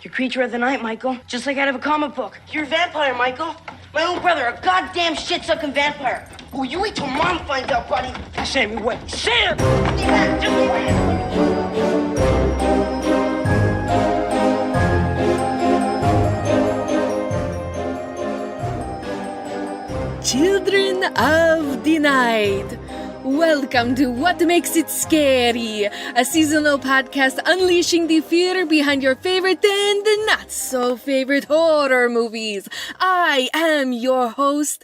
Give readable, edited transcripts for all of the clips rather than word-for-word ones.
You're a creature of the night, Michael. Just like out of a comic book. You're a vampire, Michael. My own brother, a goddamn shit-sucking vampire. Oh, you wait till Mom finds out, buddy. Sam, wait. Sam! Just wait. Children of the Night, welcome to What Makes It Scary, a seasonal podcast unleashing the fear behind your favorite and not-so-favorite horror movies. I am your host,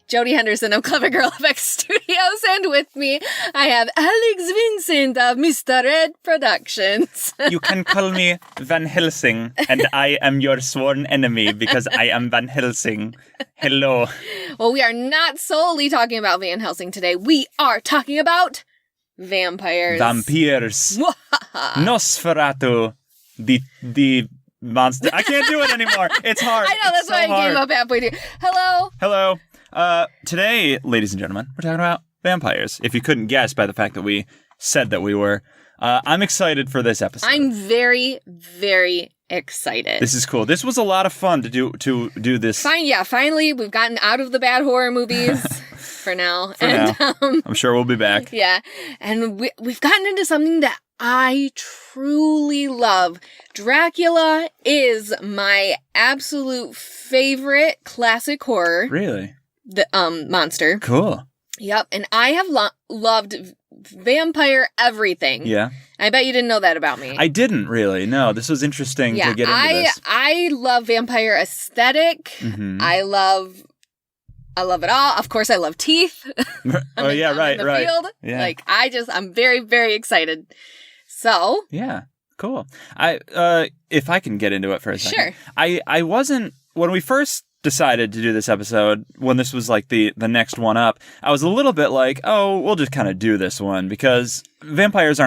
Jody Henderson of Clever Girl FX Studios, and with me, I have Alex Vincent of Mr. Red Productions. You can call me Van Helsing, and I am your sworn enemy because I am Van Helsing. Hello. Well, we are not solely talking about Van Helsing today. We are talking about vampires. Vampires. Nosferatu. The monster. I can't do it anymore. It's hard. I know, that's why I gave up halfway through. Hello. Today, ladies and gentlemen, we're talking about vampires. If you couldn't guess by the fact that we said that we were, I'm excited for this episode. I'm very, very excited. This is cool. This was a lot of fun to do this. Finally, we've gotten out of the bad horror movies for now. I'm sure we'll be back. Yeah, and we've gotten into something that I truly love. Dracula is my absolute favorite classic horror. Really? The monster. Cool. Yep, and I have loved vampire everything. Yeah. I bet you didn't know that about me. I didn't really. No, this was interesting to get into this. I love vampire aesthetic. Mm-hmm. I love it all. Of course, I love teeth. Oh yeah, right. Field. Yeah. I'm very, very excited. So. Yeah, cool. If I can get into it for a second. Sure. I wasn't, when we first decided to do this episode, when this was like the next one up, I was a little bit like, oh, we'll just kind of do this one because vampires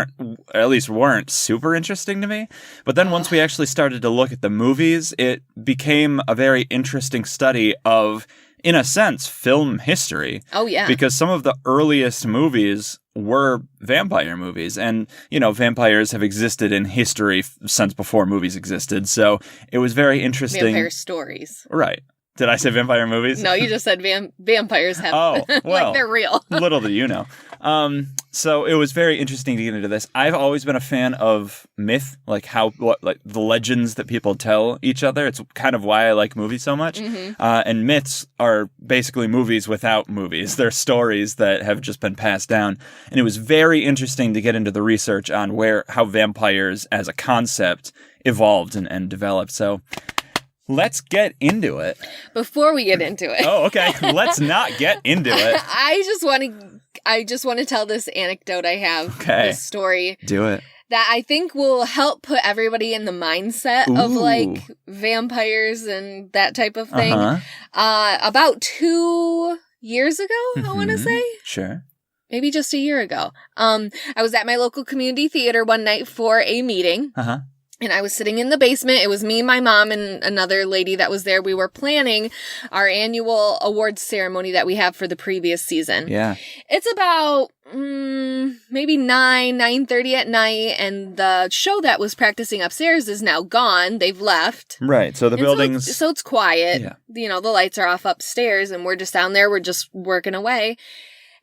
weren't super interesting to me. But then once we actually started to look at the movies, it became a very interesting study of, in a sense, film history. Oh, yeah. Because some of the earliest movies were vampire movies. And, vampires have existed in history since before movies existed. So it was very interesting. Vampire stories. Right. Did I say vampire movies? No, you just said vampires have. Oh, well. like they're real. Little do you know. So it was very interesting to get into this. I've always been a fan of myth, like the legends that people tell each other. It's kind of why I like movies so much. Mm-hmm. And myths are basically movies without movies. They're stories that have just been passed down. And it was very interesting to get into the research on how vampires as a concept evolved and developed. So let's get into it. Before we get into it. Oh, okay. Let's not get into it. I just want to tell this anecdote I have. Okay. This story. Do it. That I think will help put everybody in the mindset of vampires and that type of thing. Uh-huh. About 2 years ago, I want to say. Sure. Maybe just a year ago. I was at my local community theater one night for a meeting. Uh-huh. And I was sitting in the basement. It was me, my mom, and another lady that was there. We were planning our annual awards ceremony that we have for the previous season. Yeah. It's about maybe 9:30 at night, and the show that was practicing upstairs is now gone. They've left. Right. So the building's... So it's quiet. Yeah. The lights are off upstairs, and we're just down there. We're just working away.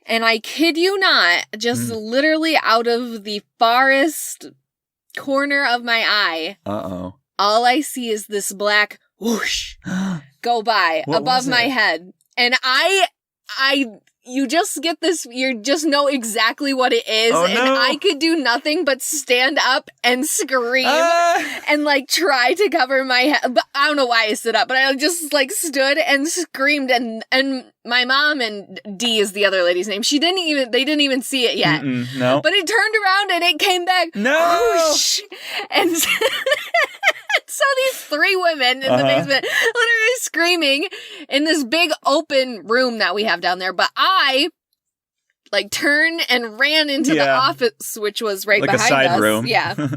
And I kid you not, just literally out of the farthest corner of my eye, all I see is this black whoosh go by above my head. And you just get this, you just know exactly what it is. Oh, and no. I could do nothing but stand up and scream and try to cover my head. But I don't know why I stood up, but I just stood and screamed. And my mom, and Dee is the other lady's name, they didn't even see it yet. No. But it turned around and it came back. No. Whoosh, and so these three women in the basement literally screaming in this big open room that we have down there. But I turned and ran into the office, which was right behind us. Like a side room. Yeah.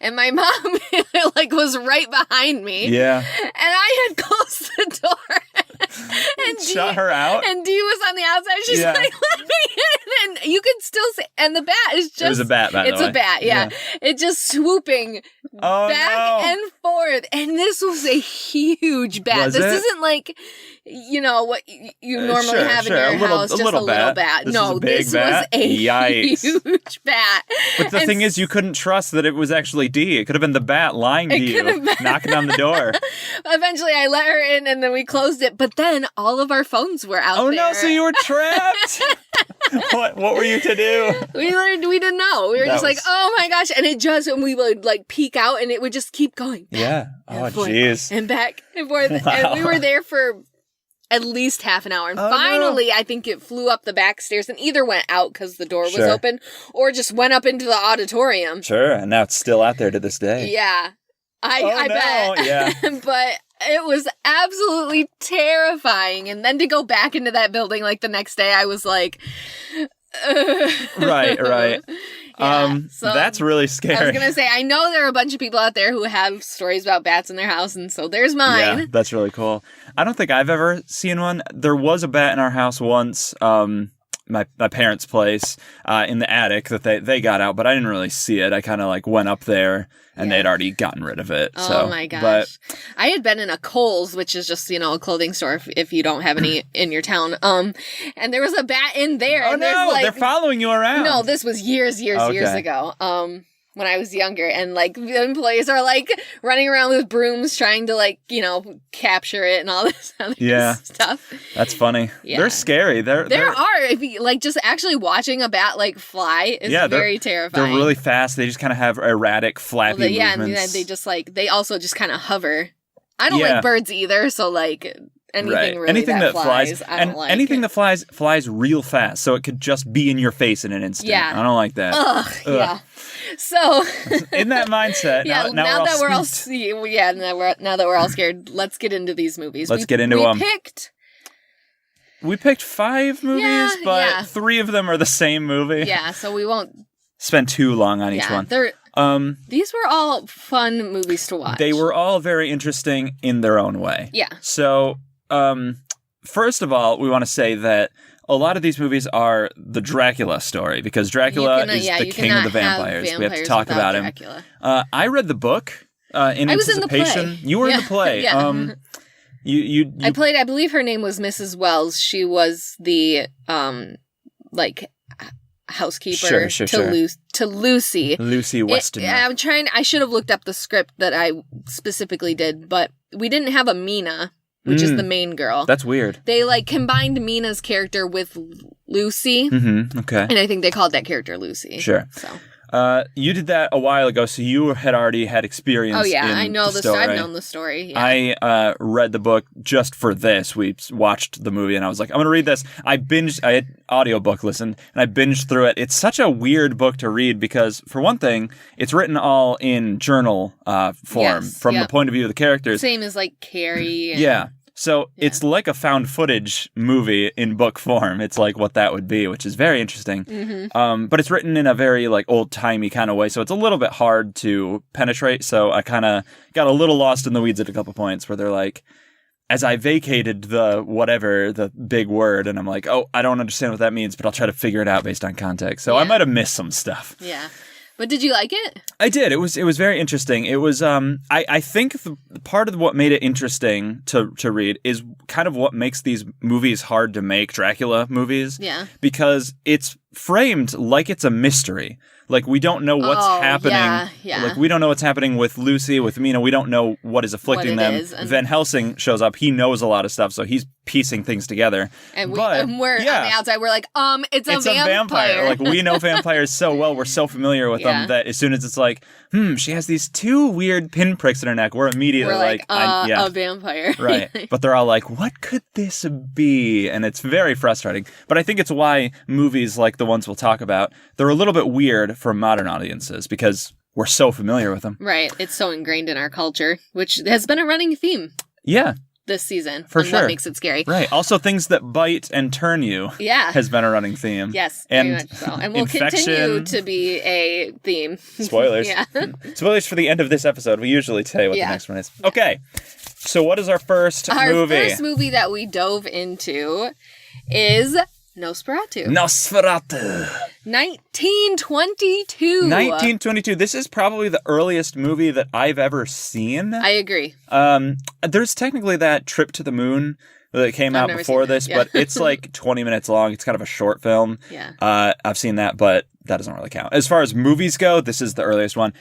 And my mom, was right behind me. Yeah. And I had closed the door. And shut her out? And Dee was on the outside. She's like, let me in. And you can still see. And the bat is just... It was a bat, by the way. It's a bat, yeah. It's just swooping back and forth forth. And this was a huge bat. Was this it? isn't like, what you normally have in your house, just a little bat. This No, was a big this bat? was a Yikes. huge bat. But the thing is, you couldn't trust that it was actually Dee. It could have been the bat lying to you, knocking on the door. Eventually, I let her in, and then we closed it. But then all of our phones were out there. Oh no! So you were trapped. What were you to do? We didn't know. We were That just like, was- oh my gosh. And and we would like peek out and it would just keep going. Back Yeah. and Oh forth jeez. And back and forth. Wow. And we were there for at least half an hour. And Oh, finally, I think it flew up the back stairs and either went out because the door was Sure. open or just went up into the auditorium. Sure, and now it's still out there to this day. Yeah. I Oh, bet. no. Yeah. But it was absolutely terrifying. And then to go back into that building like the next day, I was like... Right. Yeah, so That's really scary. I was going to say, I know there are a bunch of people out there who have stories about bats in their house, and so there's mine. Yeah, that's really cool. I don't think I've ever seen one. There was a bat in our house once, my parents' place, in the attic that they got out, but I didn't really see it. I kind of like went up there and they'd already gotten rid of it. Oh my gosh. But I had been in a Kohl's, which is just, a clothing store if you don't have any in your town. And there was a bat in there. oh and there's, no, like, they're following you around. No, this was years Okay. ago. When I was younger, and like the employees are like running around with brooms trying to capture it and all this other stuff. That's funny. Yeah. They're scary. There are, if you, like, just actually watching a bat like fly is very terrifying. They're really fast. They just kind of have erratic, flappy movements. And they just they also just kind of hover. I don't like birds either, so like anything really anything that flies, I don't like anything it. that flies real fast, so it could just be in your face in an instant. Yeah. I don't like that. Ugh. Yeah. So in that mindset, now now that we're all spooked. now that we're all scared, let's get into these movies. Let's get into them. We We picked 5 movies, but 3 of them are the same movie. Yeah, so we won't spend too long on each one. These were all fun movies to watch. They were all very interesting in their own way. Yeah. So, first of all, we want to say that a lot of these movies are the Dracula story, because Dracula is the king of the vampires. We have to talk about him. I read the book in I was in anticipation. the play. You were in the play. Yeah. You I played, I believe her name was Mrs. Wells. She was the housekeeper to Lucy. Lucy Westenra. I should have looked up the script that I specifically did, but we didn't have a Mina, which is the main girl. That's weird. They combined Mina's character with Lucy. Mm-hmm. Okay. And I think they called that character Lucy. Sure. So. You did that a while ago, so you had already had experience. Oh yeah, in I know the story. I've known the story. Yeah. I read the book just for this. We watched the movie, and I was like, I'm gonna read this. I had audiobook listened, and I binged through it. It's such a weird book to read because, for one thing, it's written all in journal form from the point of view of the characters. Same as Carrie. Yeah. So it's like a found footage movie in book form. It's like what that would be, which is very interesting. Mm-hmm. But it's written in a very old-timey kind of way, so it's a little bit hard to penetrate. So I kind of got a little lost in the weeds at a couple points where they're like, as I vacated the big word, and I'm like, oh, I don't understand what that means, but I'll try to figure it out based on context. So I might have missed some stuff. Yeah. But did you like it? I did. It was very interesting. It was I think the part of what made it interesting to read is kind of what makes these movies hard to make, Dracula movies. Yeah. Because it's framed like it's a mystery. We don't know what's happening. Yeah. We don't know what's happening with Lucy, with Mina. We don't know what is afflicting them. Van Helsing shows up. He knows a lot of stuff, so he's piecing things together. And we're on the outside. We're like, it's a vampire. We know vampires so well. We're so familiar with them that as soon as it's like, she has these 2 weird pinpricks in her neck, we're immediately a vampire. Right. But they're all like, what could this be? And it's very frustrating. But I think it's why movies like the ones we'll talk about, they're a little bit weird for modern audiences because we're so familiar with them. Right. It's so ingrained in our culture, which has been a running theme. Yeah. This season. For sure. What makes it scary. Right. Also, things that bite and turn you has been a running theme. Yes, and very much so. And will continue to be a theme. Spoilers. Yeah. Spoilers for the end of this episode. We usually tell you what the next one is. Okay. So what is our first movie? Our first movie that we dove into is Nosferatu. 1922. 1922. This is probably the earliest movie that I've ever seen. I agree. There's technically that Trip to the Moon that came out before this, but it's like 20 minutes long. It's kind of a short film. Yeah. I've seen that, but that doesn't really count. As far as movies go, this is the earliest one.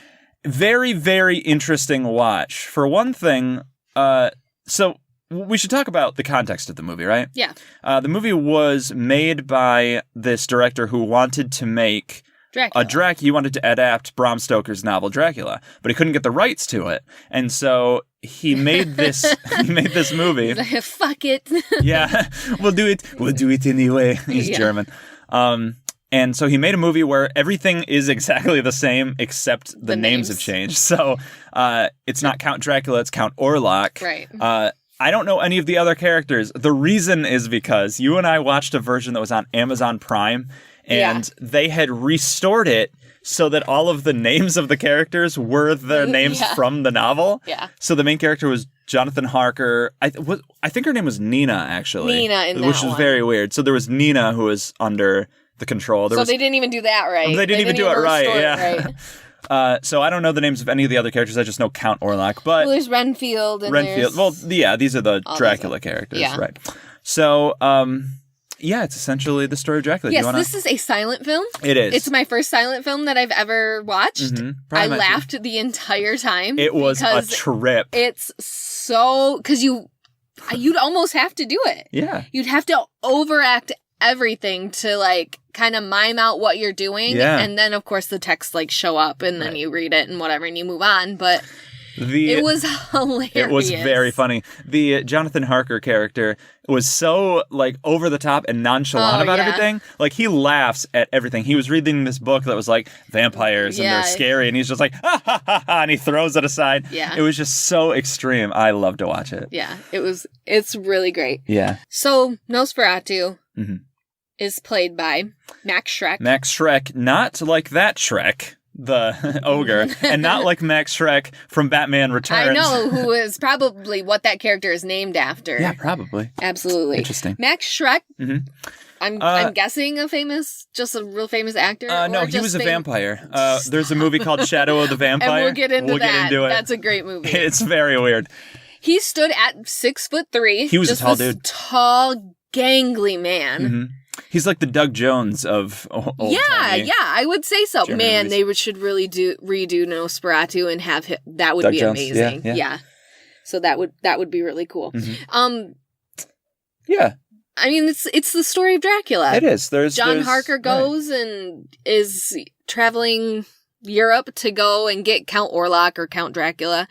Very, very interesting watch. For one thing, so we should talk about the context of the movie, right? Yeah. The movie was made by this director who wanted to make Dracula. He wanted to adapt Bram Stoker's novel Dracula, but he couldn't get the rights to it, and so he made this. He made this movie. Fuck it. Yeah, we'll do it. We'll do it anyway. He's German. And so he made a movie where everything is exactly the same except the names have changed. So it's not Count Dracula, it's Count Orlok. Right. I don't know any of the other characters. The reason is because you and I watched a version that was on Amazon Prime, and they had restored it so that all of the names of the characters were the names from the novel. Yeah. So the main character was Jonathan Harker. I think her name was Nina, actually. Nina in that which was very weird. So there was Nina who was under the control. They didn't even do that right. They didn't even do it right, yeah. So I don't know the names of any of the other characters. I just know Count Orlok. But there's Renfield. And Renfield. Well, yeah, these are the Dracula characters, right? So, it's essentially the story of Dracula. Yes, this is a silent film. It is. It's my first silent film that I've ever watched. I laughed the entire time. It was a trip. It's so... Because you'd almost have to do it. Yeah. You'd have to overact everything to like kind of mime out what you're doing, and then of course the text like show up, and then you read it and whatever, and you move on. But it was hilarious. It was very funny. The Jonathan Harker character was so like over the top and nonchalant about everything. Like he laughs at everything. He was reading this book that was like vampires and they're scary, and he's just like ha ha ha ha, and he throws it aside. Yeah, it was just so extreme. I love to watch it. Yeah, it's really great. Yeah. So Nosferatu is played by Max Schreck. Max Schreck, not like that Shrek, the ogre, and not like Max Schreck from Batman Returns. I know, who is probably what that character is named after. Yeah, probably. Absolutely. Interesting. Max Schreck, I'm guessing a real famous actor? No, he was a vampire. There's a movie called Shadow of the Vampire. And we'll get into that. Get into it. That's a great movie. It's very weird. He stood at 6'3". He was a tall dude. Tall, gangly man. He's like the Doug Jones of old I would say so. German Man, movies. They should really redo Nosferatu and have him. That would Doug be Jones. amazing. Yeah. So that would be really cool. Yeah. I mean, it's the story of Dracula. It is. John Harker goes and is traveling Europe to go and get Count Orlok or Count Dracula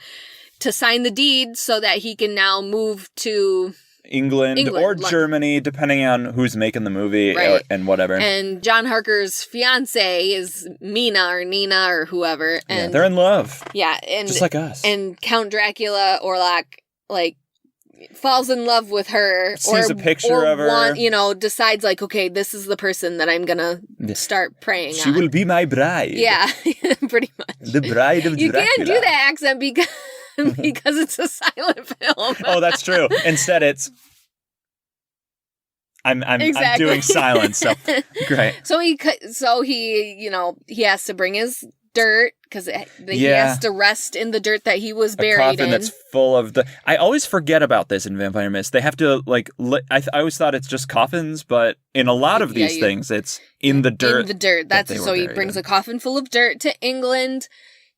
to sign the deed so that he can now move to England or Germany, depending on who's making the movie and whatever. And John Harker's fiance is Mina or whoever. And they're in love. Yeah. And just like us. And Count Dracula, Orlok, like, falls in love with her. Sees a picture of her. Decides, like, okay, this is the person that I'm going to start praying on. She will be my bride. Yeah, pretty much. The bride of Dracula. You can't do that accent because it's a silent film. Oh, that's true. Instead, it's I'm doing silence. So great. So he has to bring his dirt because he has to rest in the dirt that he was buried a coffin in. That's full of I always forget about this in Vampire Mist. They have to I always thought it's just coffins, but in a lot of these things, it's in the dirt. In the dirt. That's so he brings a coffin full of dirt to England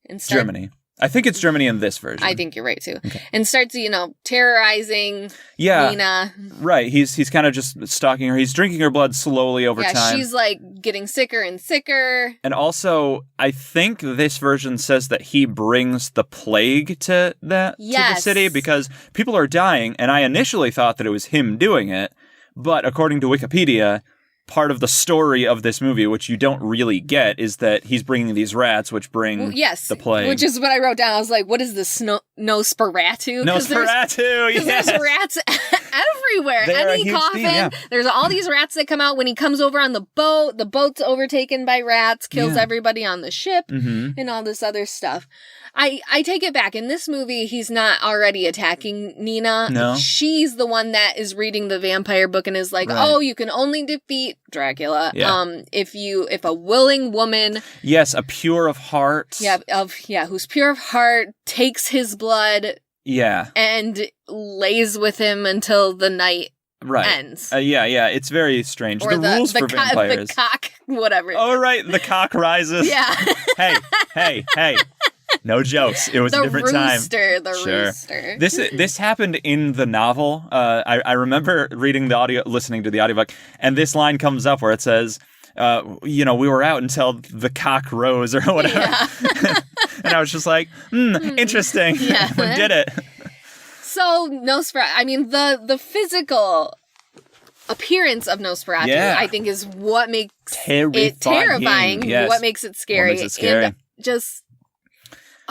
and Germany. I think it's Germany in this version. I think you're right, too. Okay. And starts, terrorizing Nina. Right. He's kind of just stalking her. He's drinking her blood slowly over time. Yeah, she's, getting sicker and sicker. And also, I think this version says that he brings the plague to the city because people are dying, and I initially thought that it was him doing it, but according to Wikipedia, part of the story of this movie, which you don't really get, is that he's bringing these rats, which bring the plague. Which is what I wrote down. I was like, what is this? Nosferatu? Nosferatu, yes! There's rats everywhere. Any coffin. There's all these rats that come out when he comes over on the boat. The boat's overtaken by rats, kills everybody on the ship, and all this other stuff. I take it back. In this movie, he's not already attacking Nina. No. She's the one that is reading the vampire book and is like, oh, you can only defeat Dracula. Yeah. If a willing woman, yes, a pure of heart. who's pure of heart, takes his blood, and lays with him until the night ends. It's very strange. Or the rules for vampires. The cock, whatever. Oh, right, the cock rises. Yeah. hey. No jokes. It was a different time. The rooster. This happened in the novel. I remember listening to the audiobook, and this line comes up where it says, we were out until the cock rose or whatever. Yeah. And I was just like, interesting. Yeah. We did it. So Nosferatu, I mean, the physical appearance of Nosferatu, I think, is what makes it terrifying. Yes. What makes it scary. And just,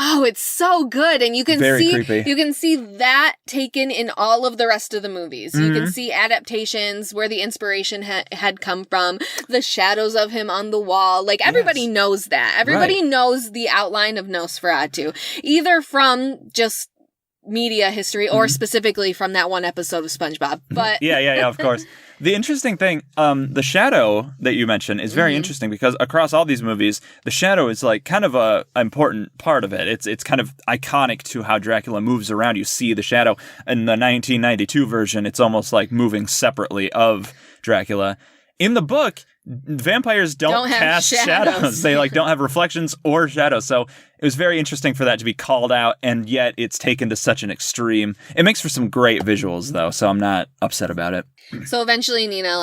it's so good. And you can see that taken in all of the rest of the movies. Mm-hmm. You can see adaptations where the inspiration had come from, the shadows of him on the wall. Like, everybody knows that. Everybody knows the outline of Nosferatu, either from just media history or specifically from that one episode of SpongeBob. But of course. The interesting thing, the shadow that you mentioned is very interesting because across all these movies, the shadow is like kind of a important part of it. It's kind of iconic to how Dracula moves around. You see the shadow. In the 1992 version, it's almost like moving separately of Dracula. In the book, vampires don't cast shadows. They don't have reflections or shadows. So it was very interesting for that to be called out, and yet it's taken to such an extreme. It makes for some great visuals, though, so I'm not upset about it. So eventually Nina,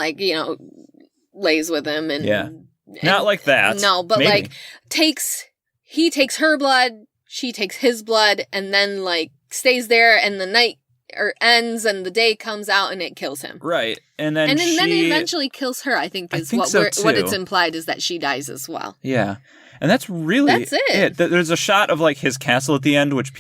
lays with him, and not like that. No, but maybe. He takes her blood, she takes his blood, and then stays there, and the night ends and the day comes out and it kills him. Right. And then then it eventually kills her, I think what it's implied is that she dies as well. Yeah. And that's it. There's a shot of his castle at the end, which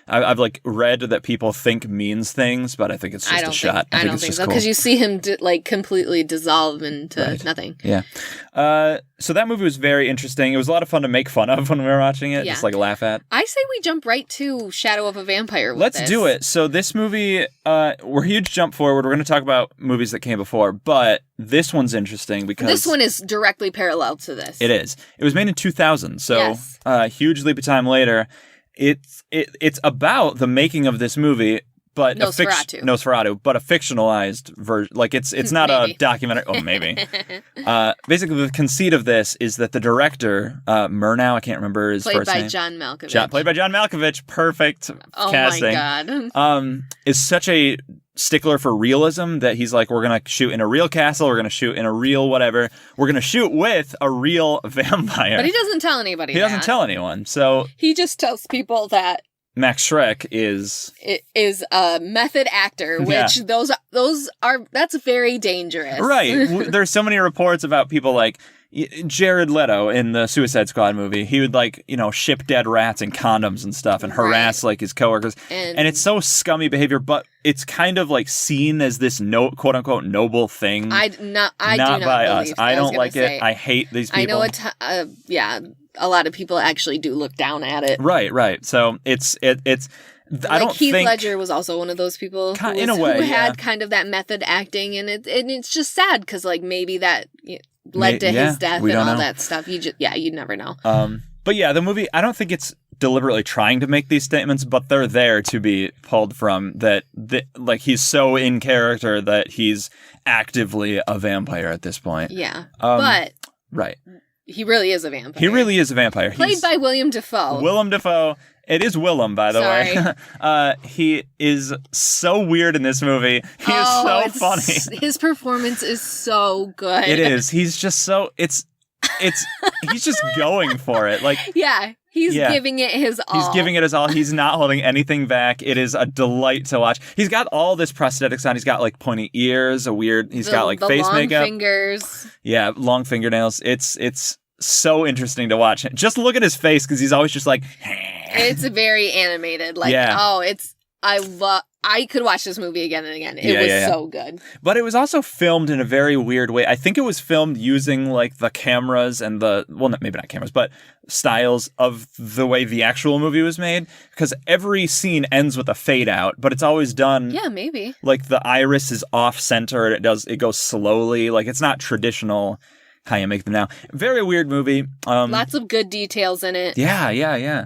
I've read that people think means things, but I think it's just a shot. I don't think so, because you see him completely dissolve into nothing. Yeah. So that movie was very interesting. It was a lot of fun to make fun of when we were watching it, just laugh at. I say we jump right to Shadow of a Vampire. Let's do it. So this movie, we're huge jump forward. We're going to talk about movies that came before, but this one's interesting because this one is directly parallel to this. It is. It was made in 2000, so huge leap of time later. It's about the making of this movie, but Nosferatu, but a fictionalized version. It's not a documentary. Oh, maybe. Basically, the conceit of this is that the director, Murnau, I can't remember his first name. Played by John Malkovich. Played by John Malkovich. Perfect casting. Oh, my God. Is such a stickler for realism that he's like, we're going to shoot in a real castle, we're going to shoot in a real whatever, we're going to shoot with a real vampire. But he doesn't tell anybody He doesn't tell anyone, so... He just tells people that... Max Schreck is a method actor, which that's very dangerous. Right. There's so many reports about people like Jared Leto in the Suicide Squad movie. He would ship dead rats in condoms and stuff and harass his coworkers. And it's so scummy behavior, but it's kind of seen as this quote unquote noble thing. I do not by us. I don't like it. I hate these people. I know a lot of people actually do look down at it. Right. So it's I don't Heath think Ledger was also one of those people who had kind of that method acting, and it's just sad because maybe that led to his death and all that stuff. You'd never know. But the movie, I don't think it's deliberately trying to make these statements, but they're there to be pulled from that. He's so in character that he's actively a vampire at this point. Yeah, but right. He really is a vampire. He really is a vampire. Played by William Dafoe. Willem Dafoe. It is Willem, by the way. He is so weird in this movie. He is so funny. His performance is so good. It is. He's just so... He's just going for it. He's giving it his all. He's giving it his all. He's not holding anything back. It is a delight to watch. He's got all this prosthetics on. He's got pointy ears, he's got face long makeup. Fingers. Yeah, long fingernails. It's so interesting to watch. Just look at his face because he's always just It's very animated. I could watch this movie again and again. It was so good. But it was also filmed in a very weird way. I think it was filmed using like the cameras and maybe not cameras, but styles of the way the actual movie was made. Because every scene ends with a fade out, but it's always done. Yeah, maybe. Like the iris is off center and it goes slowly. Like it's not traditional how you make them now. Very weird movie. Lots of good details in it. Yeah.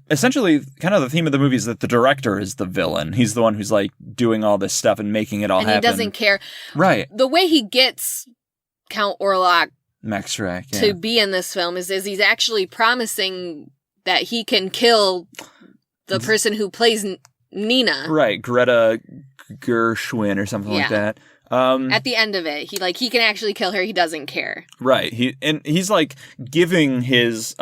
Essentially, kind of the theme of the movie is that the director is the villain. He's the one who's like doing all this stuff and making it all happen. And he doesn't care. Right. The way he gets Count Orlok Max Schreck, to be in this film is he's actually promising that he can kill the person who plays Nina. Right, Greta Gershwin or something like that. At the end of it, he can actually kill her. He doesn't care. Right. He's like giving his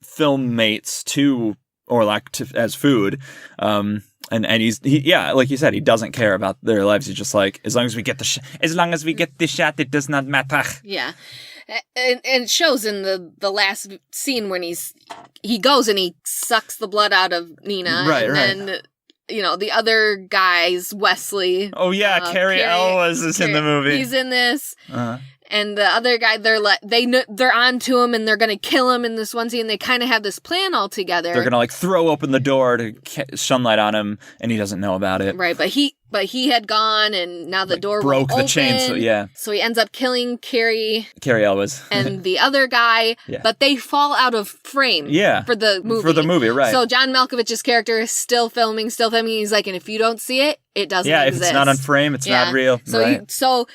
film mates to Orlok as food. And he's like you said, he doesn't care about their lives. He's just like, as long as we get the shot, it does not matter. Yeah. And it shows in the last scene when he goes and he sucks the blood out of Nina. Right. Then the other guys, Wesley. Oh yeah, Carrie Elwes is in the movie. He's in this. And the other guy, they're on to him and they're going to kill him in this one scene. They kind of have this plan all together. They're going to like throw open the door to sunlight on him, and he doesn't know about it. Right, but he had gone, and now the door broke will the open, chain. So he ends up killing Carrie Elwes and the other guy. But they fall out of frame. For the movie. Right? So John Malkovich's character is still filming. He's like, and if you don't see it, it doesn't exist. If it's not on frame, it's not real. So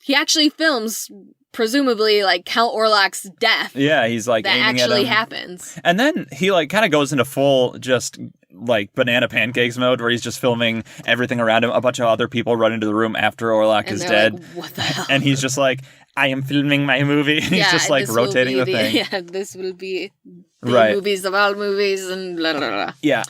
he actually films, presumably, like, Count Orlok's death. Yeah, he's like that aiming actually at him. happens. And then he like kind of goes into full just like banana pancakes mode where he's just filming everything around him. A bunch of other people run into the room after Orlok is dead. Like, what the hell? And he's just like, I am filming my movie. And he's just like rotating the thing. Yeah, this will be the movies of all movies and blah, blah, blah. Yeah,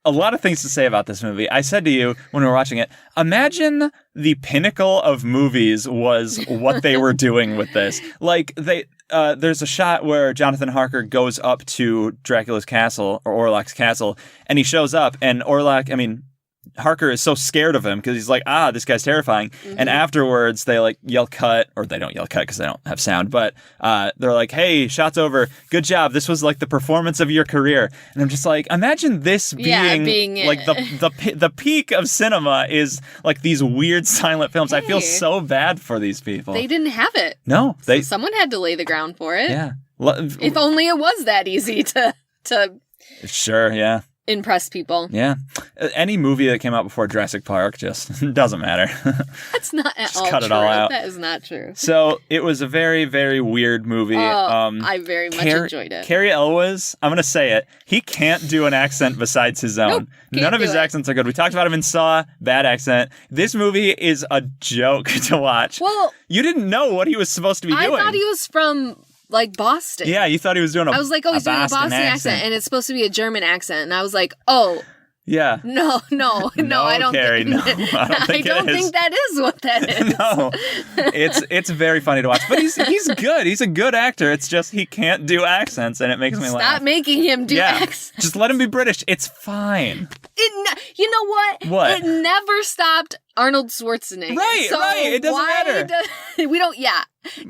a lot of things to say about this movie. I said to you when we were watching it, imagine the pinnacle of movies was what they were doing with this. Like, there's a shot where Jonathan Harker goes up to Dracula's castle, or Orlok's castle, and he shows up, and Harker is so scared of him because he's like, this guy's terrifying. Mm-hmm. And afterwards, they like yell cut, or they don't yell cut because they don't have sound, but they're like, hey, shot's over. Good job. This was like the performance of your career. And I'm just like, imagine this being like the peak of cinema is like these weird silent films. Hey. I feel so bad for these people. They didn't have it. No. So someone had to lay the ground for it. Yeah. If only it was that easy to Sure, yeah. impress people. Yeah. Any movie that came out before Jurassic Park just doesn't matter. That's not at all cut true. It all out. That is not true. So it was a very, very weird movie. I very much enjoyed it. Carrie Elwes, I'm going to say it, he can't do an accent besides his own. Nope, None of his accents are good. We talked about him in Saw, bad accent. This movie is a joke to watch. Well, you didn't know what he was supposed to be doing. I thought he was from like Boston. Yeah, you thought he was doing I was like, he's doing a Boston accent, and it's supposed to be a German accent. And I was like, oh. Yeah. No, I don't Carrie, think I don't think that is what that is. No. It's very funny to watch. But he's good. He's a good actor. It's just he can't do accents, and it makes me laugh. Stop making him do accents. Just let him be British. It's fine. You know what? What? It never stopped Arnold Schwarzenegger. Right. It doesn't matter. We don't,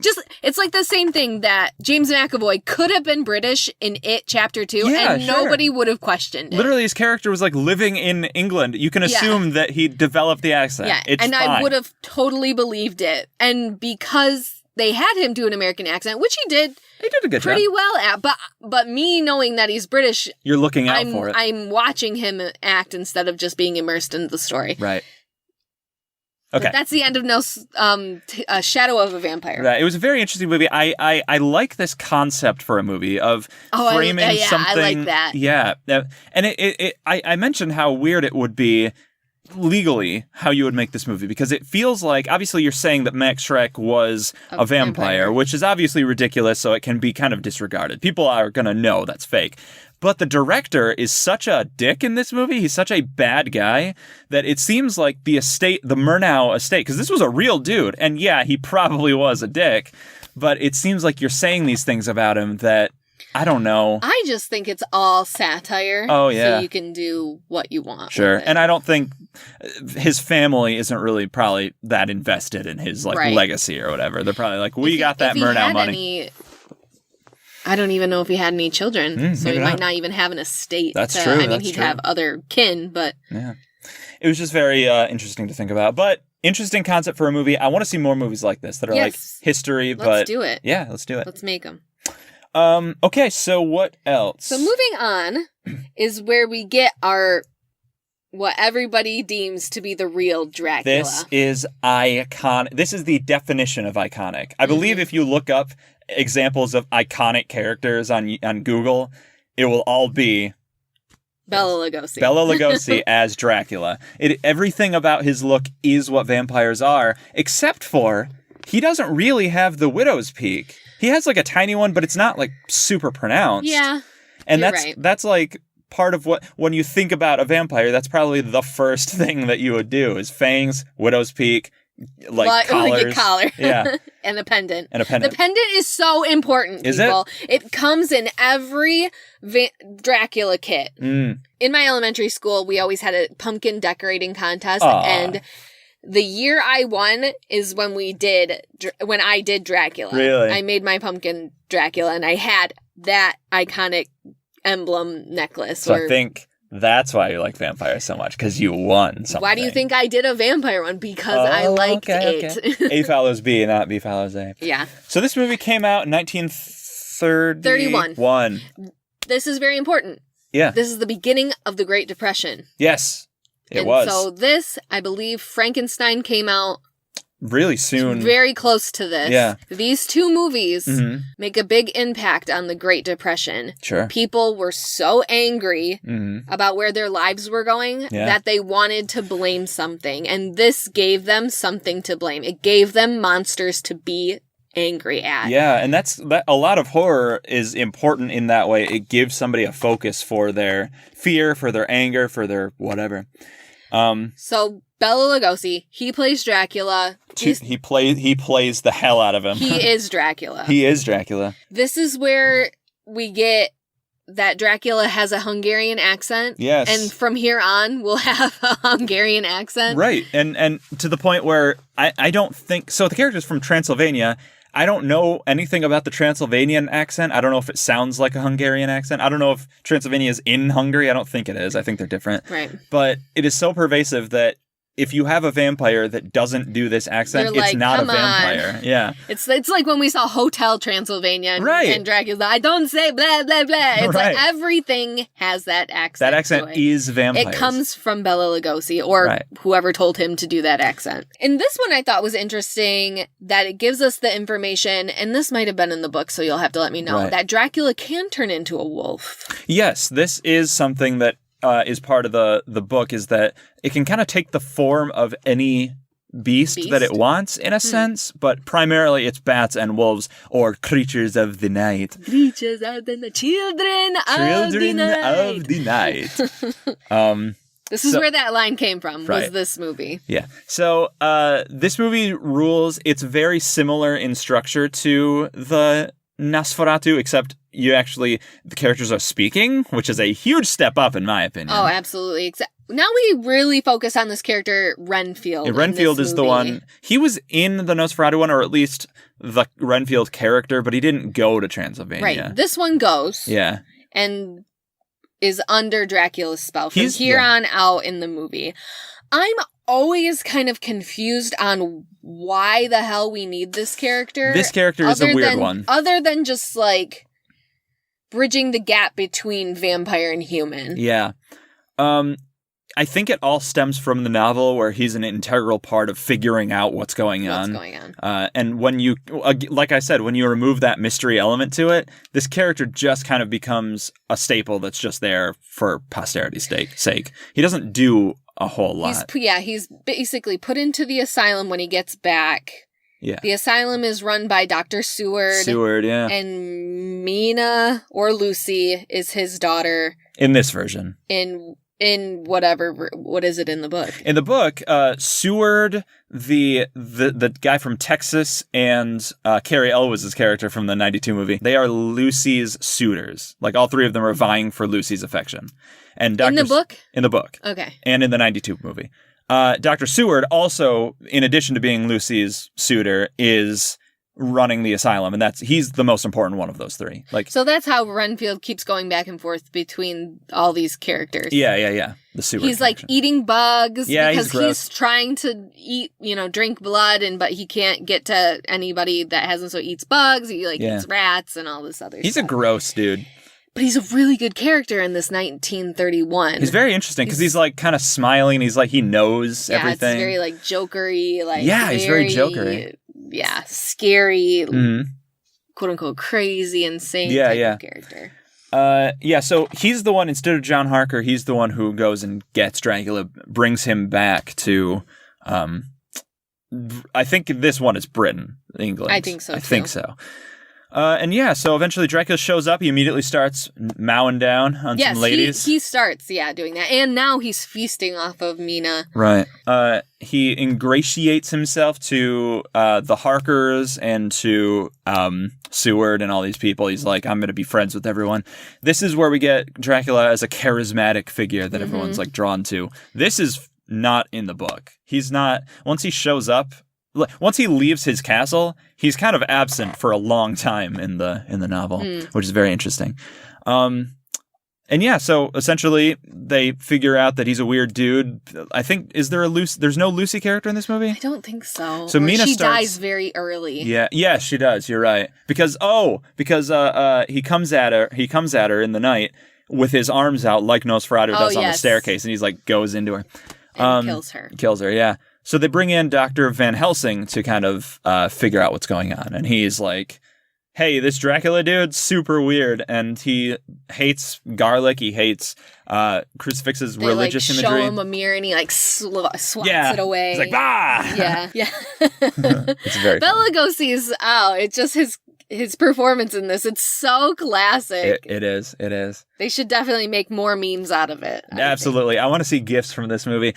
Just, it's like the same thing that James McAvoy could have been British in It Chapter 2, and nobody would have questioned it. Literally, his character was like living in England. You can assume that he developed the accent. Yeah, it's and fine. I would have totally believed it. And because they had him do an American accent, which he did. He did a good pretty job. well at, but me knowing that he's British, you're looking out for it. I'm watching him act instead of just being immersed in the story. Right. Okay. But that's the end of Shadow of a Vampire. Right. It was a very interesting movie. I like this concept for a movie of framing something. I like that. Yeah. And I mentioned how weird it would be legally how you would make this movie, because it feels like, obviously you're saying that Max Schreck was a vampire, which is obviously ridiculous, so it can be kind of disregarded. People are going to know that's fake. But the director is such a dick in this movie. He's such a bad guy that it seems like the Murnau estate, because this was a real dude, and yeah, he probably was a dick, but it seems like you're saying these things about him that I don't know. I just think it's all satire. Oh, yeah. So you can do what you want. Sure. with it. And I don't think his family isn't really probably that invested in his legacy or whatever. They're probably like, we got that Murnau money. I don't even know if he had any children, so he might not even have an estate. That's true. I mean, he'd have other kin, but... Yeah. It was just very interesting to think about. But interesting concept for a movie. I want to see more movies like this that are like history, but... Let's do it. Yeah, let's do it. Let's make them. Okay, so what else? So moving on is where we get our... what everybody deems to be the real Dracula. This is iconic. This is the definition of iconic. I believe if you look up examples of iconic characters on Google, it will all be Bela Lugosi. Bela Lugosi as Dracula. Everything about his look is what vampires are, except for he doesn't really have the widow's peak. He has like a tiny one, but it's not like super pronounced. Yeah. And you're that's right. that's like part of what, when you think about a vampire, that's probably the first thing that you would do is fangs, widow's peak, collars. Collar. Yeah. And a pendant. And a pendant. The pendant is so important, Is people. It comes in every Dracula kit. In my elementary school, we always had a pumpkin decorating contest, and the year I won is when I did Dracula. Really? I made my pumpkin Dracula, and I had that iconic emblem necklace. So I think that's why you like vampires so much, because you won something. Why do you think I did a vampire one? Because I liked it. Okay. A follows B, not B follows A. Yeah. So this movie came out in 1931. This is very important. Yeah. This is the beginning of the Great Depression. Yes, it was. So this, I believe, Frankenstein came out really soon. Very close to this. Yeah. These two movies make a big impact on the Great Depression. Sure. People were so angry about where their lives were going that they wanted to blame something. And this gave them something to blame. It gave them monsters to be angry at. Yeah, and that a lot of horror is important in that way. It gives somebody a focus for their fear, for their anger, for their whatever. So Bela Lugosi, he plays Dracula. He plays the hell out of him. He is Dracula. He is Dracula. This is where we get that Dracula has a Hungarian accent. Yes. And from here on, we'll have a Hungarian accent. Right. And to the point where I don't think... So the character's from Transylvania. I don't know anything about the Transylvanian accent. I don't know if it sounds like a Hungarian accent. I don't know if Transylvania is in Hungary. I don't think it is. I think they're different. Right. But it is so pervasive that if you have a vampire that doesn't do this accent, They're it's like, not a "Come vampire." on." Yeah. It's like when we saw Hotel Transylvania Right. and Dracula. I don't say blah, blah, blah. It's Right. like everything has that accent. That accent to it. is vampires. It comes from Bela Lugosi or whoever told him to do that accent. And this one I thought was interesting that it gives us the information, and this might have been in the book, so you'll have to let me know, that Dracula can turn into a wolf. Yes, this is something that is part of the book, is that it can kind of take the form of any beast that it wants, in a sense, but primarily it's bats and wolves, or creatures of the night. Creatures of the night. Children of the night. This is where that line came from, was this movie. Yeah. So this movie rules. It's very similar in structure to the Nosferatu, except the characters are speaking, which is a huge step up in my opinion. Oh, absolutely. Now we really focus on this character, Renfield. Yeah, Renfield is the one. He was in the Nosferatu one, or at least the Renfield character, but he didn't go to Transylvania. Right. This one goes. Yeah. And is under Dracula's spell from here on out in the movie. I'm always kind of confused on why the hell we need this character. This character is a weird one. Other than just like bridging the gap between vampire and human. Yeah. I think it all stems from the novel, where he's an integral part of figuring out what's going on. And when you, like I said, when you remove that mystery element to it, this character just kind of becomes a staple that's just there for posterity's sake. He doesn't do a whole lot. He's basically put into the asylum when he gets back. Yeah. The asylum is run by Dr. Seward. And Mina, or Lucy, is his daughter. In this version. In In whatever, what is it in the book? In the book, Seward, the guy from Texas, and Carrie Elwes' character from the 92 movie, they are Lucy's suitors. Like, all three of them are vying for Lucy's affection. And In the book? In the book. Okay. And in the 92 movie. Dr. Seward also, in addition to being Lucy's suitor, is running the asylum, and he's the most important one of those three. Like, so that's how Renfield keeps going back and forth between all these characters. Yeah. The Seward. He's like eating bugs because he's trying to eat, drink blood, but he can't get to anybody that hasn't, so he eats bugs. He eats rats and all this other stuff. He's a gross dude. But he's a really good character in this 1931. He's very interesting because he's like kind of smiling. He's like, he knows everything. It's very like jokery. He's very jokery. Yeah, scary, quote unquote crazy, insane type of character. So he's the one, instead of John Harker, he's the one who goes and gets Dracula, brings him back to, I think this one is Britain, England. I think so, too. I think so. So eventually Dracula shows up. He immediately starts mowing down on some ladies. He starts, doing that. And now he's feasting off of Mina. Right. He ingratiates himself to the Harkers and to Seward and all these people. He's like, I'm going to be friends with everyone. This is where we get Dracula as a charismatic figure that everyone's like drawn to. This is not in the book. He's not, once he shows up, once he leaves his castle, he's kind of absent for a long time in the novel, which is very interesting. So essentially they figure out that he's a weird dude. I think, there's no Lucy character in this movie? I don't think so. So Mina dies very early. Yeah, she does. You're right. Because he comes at her in the night with his arms out like Nosferatu does on the staircase, and he's like goes into her. And kills her. Kills her, yeah. So they bring in Dr. Van Helsing to kind of figure out what's going on. And he's like, hey, this Dracula dude's super weird. And he hates garlic. He hates crucifixes, religious imagery. They show him a mirror and he swats it away. He's like, bah! Yeah. It's very Bela Lugosi's, it's just his performance in this. It's so classic. It is. They should definitely make more memes out of it. Absolutely. I want to see GIFs from this movie.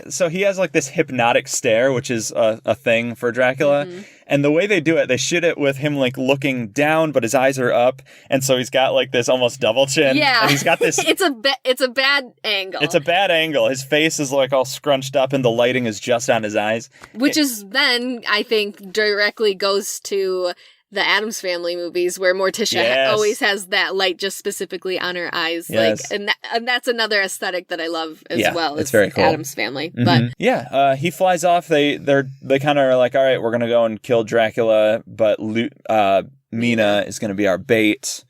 So he has like this hypnotic stare, which is a thing for Dracula. Mm-hmm. And the way they do it, they shoot it with him like looking down, but his eyes are up. And so he's got like this almost double chin. Yeah. And he's got this. It's a bad angle. It's a bad angle. His face is like all scrunched up and the lighting is just on his eyes. Which is then, I think, directly goes to the Addams Family movies where Morticia always has that light just specifically on her eyes. Yes. And that's another aesthetic that I love as well. It's very cool. Addams Family. Mm-hmm. But he flies off. They kind of are like, all right, we're going to go and kill Dracula, but Mina is going to be our bait,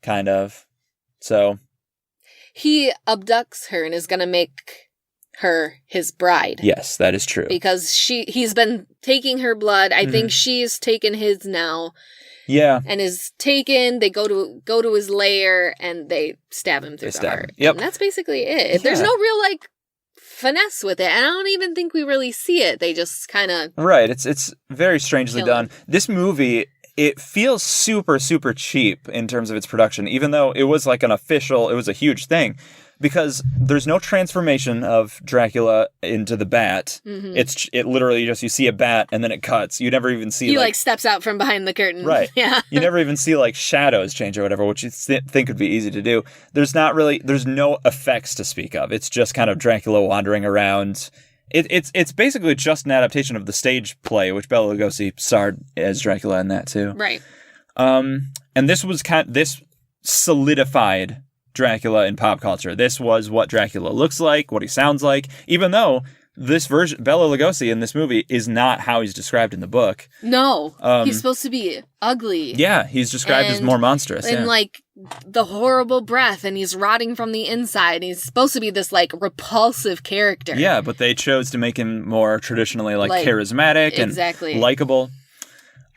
kind of. So he abducts her and is going to make her his bride. Yes, that is true. Because he's been taking her blood. I think she's taken his now. Yeah. And is taken. They go to his lair and they stab him through the heart. Yep. And that's basically it. Yeah. There's no real finesse with it. And I don't even think we really see it. They just kind of Right. It's very strangely done. This movie, it feels super, super cheap in terms of its production, even though it was like it was a huge thing. Because there's no transformation of Dracula into the bat. Mm-hmm. It literally just, you see a bat and then it cuts. You never even see he steps out from behind the curtain. Right. Yeah. You never even see shadows change or whatever, which you think would be easy to do. There's no effects to speak of. It's just kind of Dracula wandering around. It's basically just an adaptation of the stage play, which Bela Lugosi starred as Dracula in that too. Right. And this solidified Dracula in pop culture. This was what Dracula looks like, what he sounds like, even though this version, Bela Lugosi in this movie, is not how he's described in the book. No. He's supposed to be ugly. Yeah, he's described as more monstrous. And the horrible breath, and he's rotting from the inside, and he's supposed to be this repulsive character. Yeah, but they chose to make him more traditionally charismatic and likable.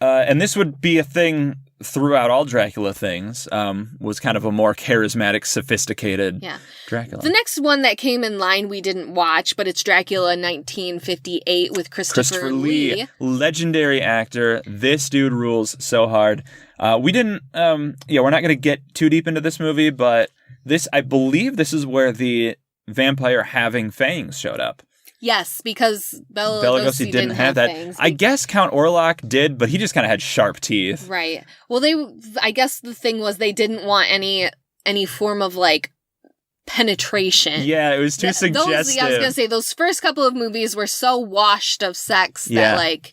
And this would be a thing throughout all Dracula things, was kind of a more charismatic, sophisticated Dracula. The next one that came in line we didn't watch, but it's Dracula 1958 with Christopher Lee. Legendary actor. This dude rules so hard. We didn't, we're not going to get too deep into this movie, but I believe this is where the vampire having fangs showed up. Yes, because Bela Lugosi didn't have that. fangs. I guess Count Orlok did, but he just kind of had sharp teeth. Right. Well, I guess the thing was they didn't want any form of, like, penetration. Yeah, it was too suggestive. I was gonna say, those first couple of movies were so washed of sex that, like,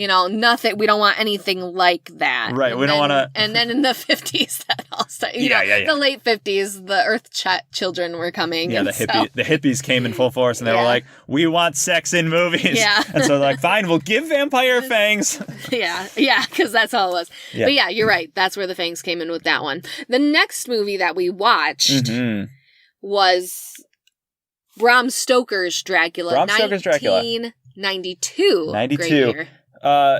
nothing, we don't want anything like that. Right, we don't want to... And then in the 50s, that all started. Yeah. The late 50s, the Earth children were coming. Yeah, the hippies came in full force, and they were like, we want sex in movies. Yeah. And so they're like, fine, we'll give vampire fangs. Yeah, because that's all it was. Yeah. But yeah, you're right. That's where the fangs came in with that one. The next movie that we watched was Bram Stoker's Dracula. Bram Stoker's Dracula. 1992. 92. Great year.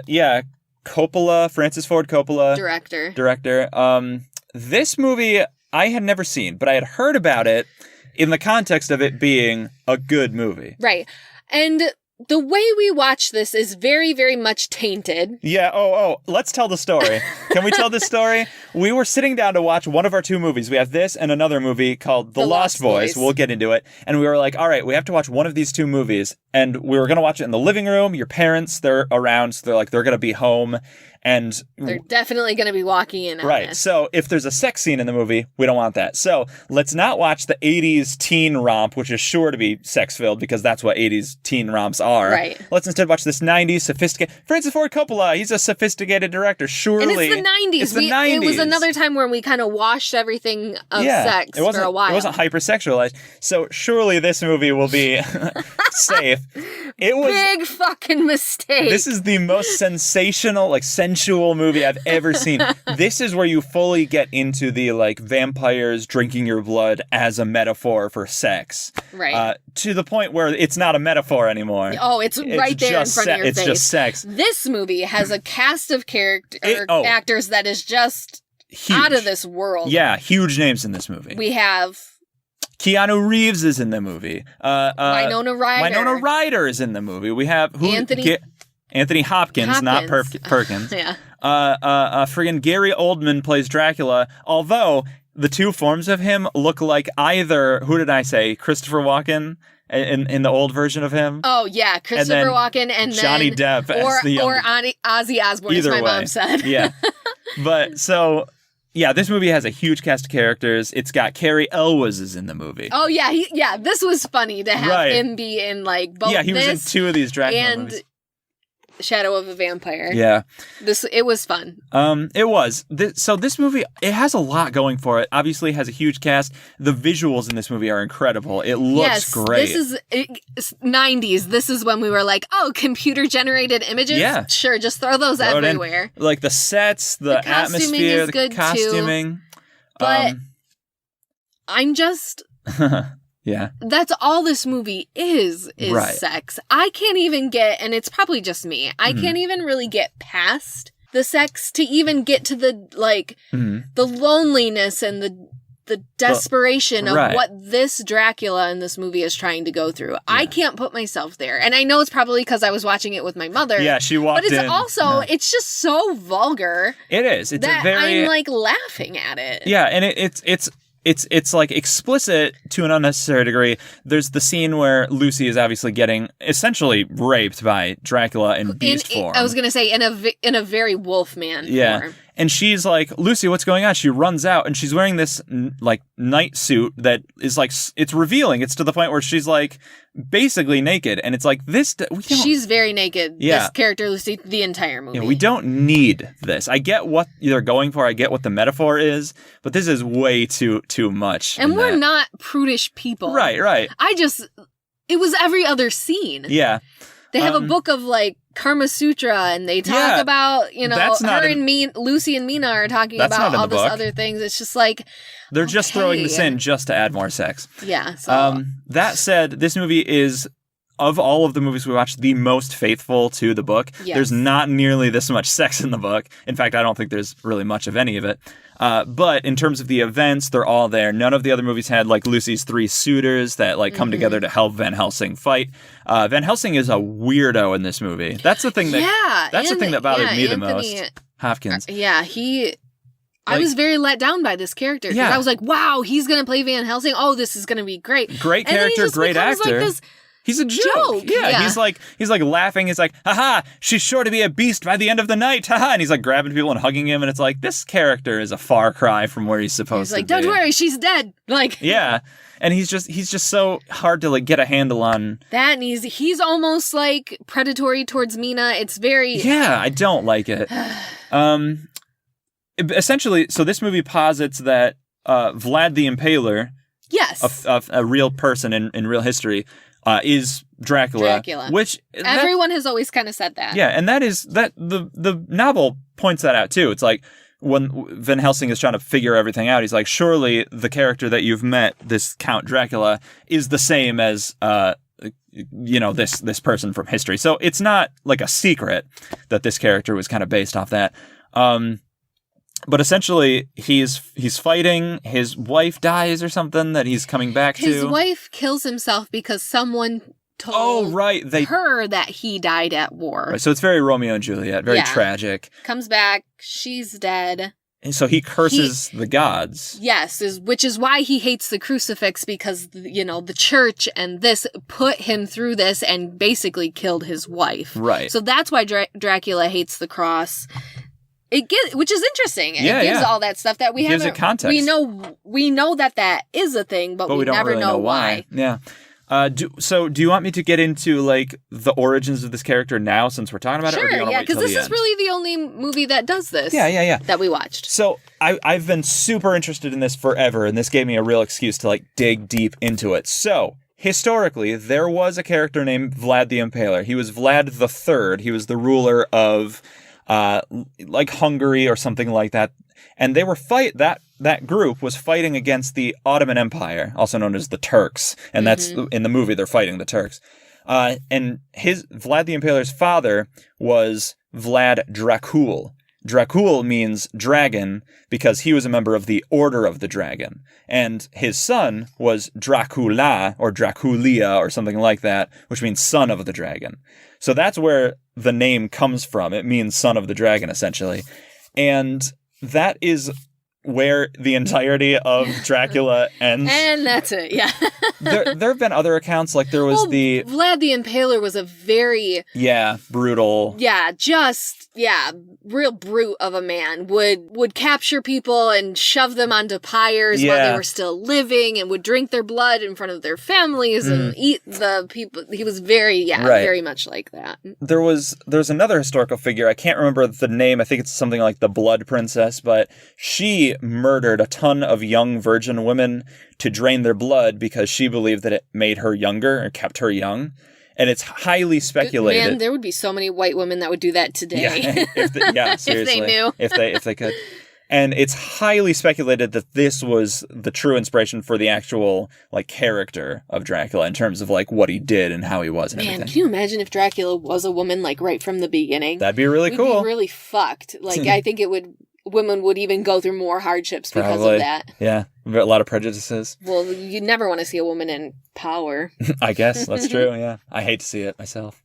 Yeah, Coppola, Francis Ford Coppola. Director. This movie I had never seen, but I had heard about it in the context of it being a good movie. Right. And the way we watch this is very, very much tainted. Yeah, let's tell the story. Can we tell this story? We were sitting down to watch one of our two movies. We have this and another movie called The Lost Boys. We'll get into it. And we were like, all right, we have to watch one of these two movies. And we were going to watch it in the living room. Your parents, they're around, so they're going to be home. And they're definitely going to be walking in on right. this. So if there's a sex scene in the movie, we don't want that. So let's not watch the 80s teen romp, which is sure to be sex-filled because that's what 80s teen romps are. Right. Let's instead watch this 90s sophisticated... Francis Ford Coppola, he's a sophisticated director. Surely... And it's the 90s. It's the 90s. It was another time where we kind of washed everything of sex for a while. It wasn't hypersexualized. So surely this movie will be safe. It was... Big fucking mistake. This is the most sensational, like, sensual movie I've ever seen. This is where you fully get into the, like, vampires drinking your blood as a metaphor for sex. Right. To the point where it's not a metaphor anymore. Oh, it's right there in front of your face. It's just sex. This movie has a cast of actors that is just huge. Out of this world. Yeah, huge names in this movie. We have... Keanu Reeves is in the movie. Winona Ryder. Winona Ryder is in the movie. We have... Anthony Hopkins, not Perkins. Yeah. Friggin' Gary Oldman plays Dracula, although the two forms of him look like either, who did I say, Christopher Walken in the old version of him? Oh, yeah, Christopher Walken and then... Johnny Depp as the young... Or Ozzy Osbourne, as my mom said. Yeah. But, so... Yeah, this movie has a huge cast of characters. It's got Carrie Elwes is in the movie. Oh, yeah, this was funny to have him be in, like, both he was in two of these Dracula movies. Shadow of a Vampire. Yeah. It was fun. It was. So this movie, it has a lot going for it. Obviously, it has a huge cast. The visuals in this movie are incredible. It looks great. This is 90s. This is when we were like, oh, computer-generated images? Yeah. Sure, just throw those everywhere. Like the sets, the atmosphere, the costuming. Too, but I'm just... Yeah. That's all this movie is right. Sex. I can't even get, and it's probably just me, I can't even really get past the sex to even get to the, like, the loneliness and the desperation of what this Dracula in this movie is trying to go through. Yeah. I can't put myself there. And I know it's probably because I was watching it with my mother. Yeah, she walked in. But it's also, it's just so vulgar. It is. It's that a very... I'm, like, laughing at it. Yeah, and it's like explicit to an unnecessary degree. There's the scene where Lucy is obviously getting essentially raped by Dracula in beast form. I was going to say in a very Wolfman form. And she's like, Lucy, what's going on? She runs out and she's wearing this like night suit that is like, it's revealing. It's to the point where she's like basically naked. And it's like this. She's very naked. Yeah. This character, Lucy, the entire movie. Yeah, we don't need this. I get what they're going for. I get what the metaphor is, but this is way too much. And we're not prudish people. Right. It was every other scene. Yeah. They have a book of like Karma Sutra, and they talk about, Lucy and Mina are talking about all this other things. It's just like they're just throwing this in just to add more sex. Yeah. So. That said, this movie is, of all of the movies we watched, the most faithful to the book. Yes. There's not nearly this much sex in the book. In fact, I don't think there's really much of any of it. But in terms of the events, they're all there. None of the other movies had like Lucy's three suitors that like come together to help Van Helsing fight. Van Helsing is a weirdo in this movie. That's the thing that the thing that bothered me the most. Hopkins. I was very let down by this character. Yeah. I was like, wow, he's going to play Van Helsing. Oh, this is going to be great. Great character, great actor. Like this he's a joke. Yeah, he's like laughing. He's like, haha, she's sure to be a beast by the end of the night. Haha. And he's like grabbing people and hugging him. And it's like, this character is a far cry from where he's supposed to be. He's like, don't worry, she's dead. Like, yeah. And he's just so hard to like get a handle on. That, and he's almost like predatory towards Mina. It's very... Yeah, I don't like it. Essentially, so this movie posits that Vlad the Impaler, yes, a real person in real history, is Dracula. Which everyone has always kind of said that. Yeah, and the novel points that out too. It's like when Van Helsing is trying to figure everything out, he's like, surely the character that you've met, this Count Dracula, is the same as this person from history. So it's not like a secret that this character was kind of based off that. But essentially, he's fighting. His wife dies or something that he's coming back to. His wife kills himself because someone told her that he died at war. Right, so it's very Romeo and Juliet, very tragic. Comes back, she's dead. And so he curses the gods. Yes, which is why he hates the crucifix, because, the church and this put him through this and basically killed his wife. Right. So that's why Dracula hates the cross. Which is interesting. It gives all that stuff that we haven't. Gives it context. We know that is a thing, but we don't never really know why. Yeah. Do you want me to get into like the origins of this character now, since we're talking about it? Or do you want to wait till because this the is end? really the only movie that does this. Yeah. That we watched. So I've been super interested in this forever, and this gave me a real excuse to like dig deep into it. So historically, there was a character named Vlad the Impaler. He was Vlad the Third. He was the ruler of like Hungary or something like that. And they were that group was fighting against the Ottoman Empire, also known as the Turks. And that's in the movie, they're fighting the Turks. And Vlad the Impaler's father was Vlad Dracul. Dracul means dragon because he was a member of the Order of the Dragon. And his son was Dracula or Draculia or something like that, which means son of the dragon. So that's where the name comes from. It means son of the dragon, essentially. And that is where the entirety of Dracula ends. And that's it, yeah. there have been other accounts, like there was Vlad the Impaler was a very... brutal... real brute of a man. Would capture people and shove them onto pyres while they were still living, and would drink their blood in front of their families and eat the people. He was very much like that. There's another historical figure. I can't remember the name. I think it's something like the Blood Princess, but she murdered a ton of young virgin women to drain their blood because she believed that it made her younger or kept her young. And it's highly speculated. Man, there would be so many white women that would do that today. Seriously. If they knew. if they could. And it's highly speculated that this was the true inspiration for the actual like character of Dracula in terms of like what he did and how he was and everything. Man, can you imagine if Dracula was a woman like right from the beginning? That'd be really cool. We'd be really fucked. Like I think women would even go through more hardships because of that. Yeah. A lot of prejudices. Well, you never want to see a woman in power. I guess that's true. Yeah. I hate to see it myself.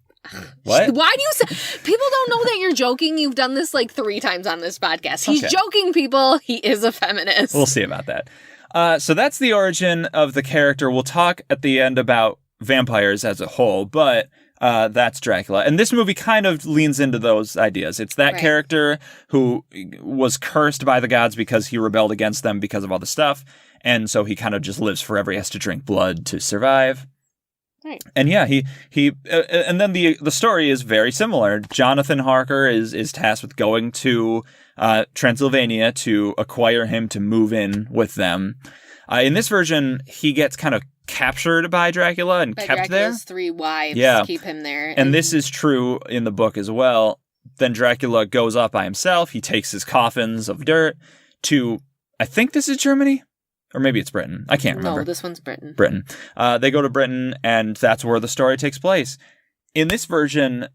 What? Why do you say... People don't know that you're joking. You've done this like 3 times on this podcast. He's joking, people. He is a feminist. We'll see about that. So that's the origin of the character. We'll talk at the end about vampires as a whole, but that's Dracula. And this movie kind of leans into those ideas. It's that character who was cursed by the gods because he rebelled against them because of all the stuff. And so he kind of just lives forever. He has to drink blood to survive. Right. And yeah, he and then the story is very similar. Jonathan Harker is tasked with going to Transylvania to acquire him to move in with them. In this version, he gets kind of captured by Dracula and kept Dracula's there. 3 wives keep him there. And this is true in the book as well. Then Dracula goes off by himself. He takes his coffins of dirt to, I think this is Germany? Or maybe it's Britain. I can't remember. No, this one's Britain. Britain. They go to Britain, and that's where the story takes place. In this version,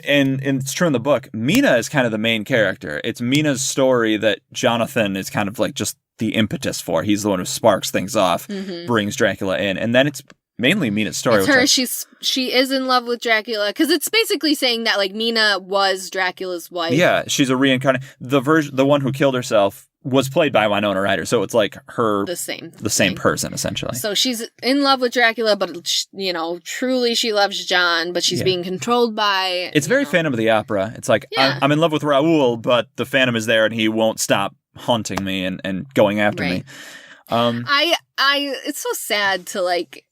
and it's true in the book, Mina is kind of the main character. It's Mina's story that Jonathan is kind of like just the impetus for. He's the one who sparks things off, brings Dracula in, and then it's mainly Mina's story. It's her. She is in love with Dracula because it's basically saying that like Mina was Dracula's wife. Yeah, she's a reincarnate. The one who killed herself was played by Winona Ryder, so it's like the same person essentially. So she's in love with Dracula, but truly she loves John, but she's being controlled by. It's very Phantom of the Opera. It's like I'm in love with Raoul, but the Phantom is there and he won't stop haunting me and going after me. It's so sad to like.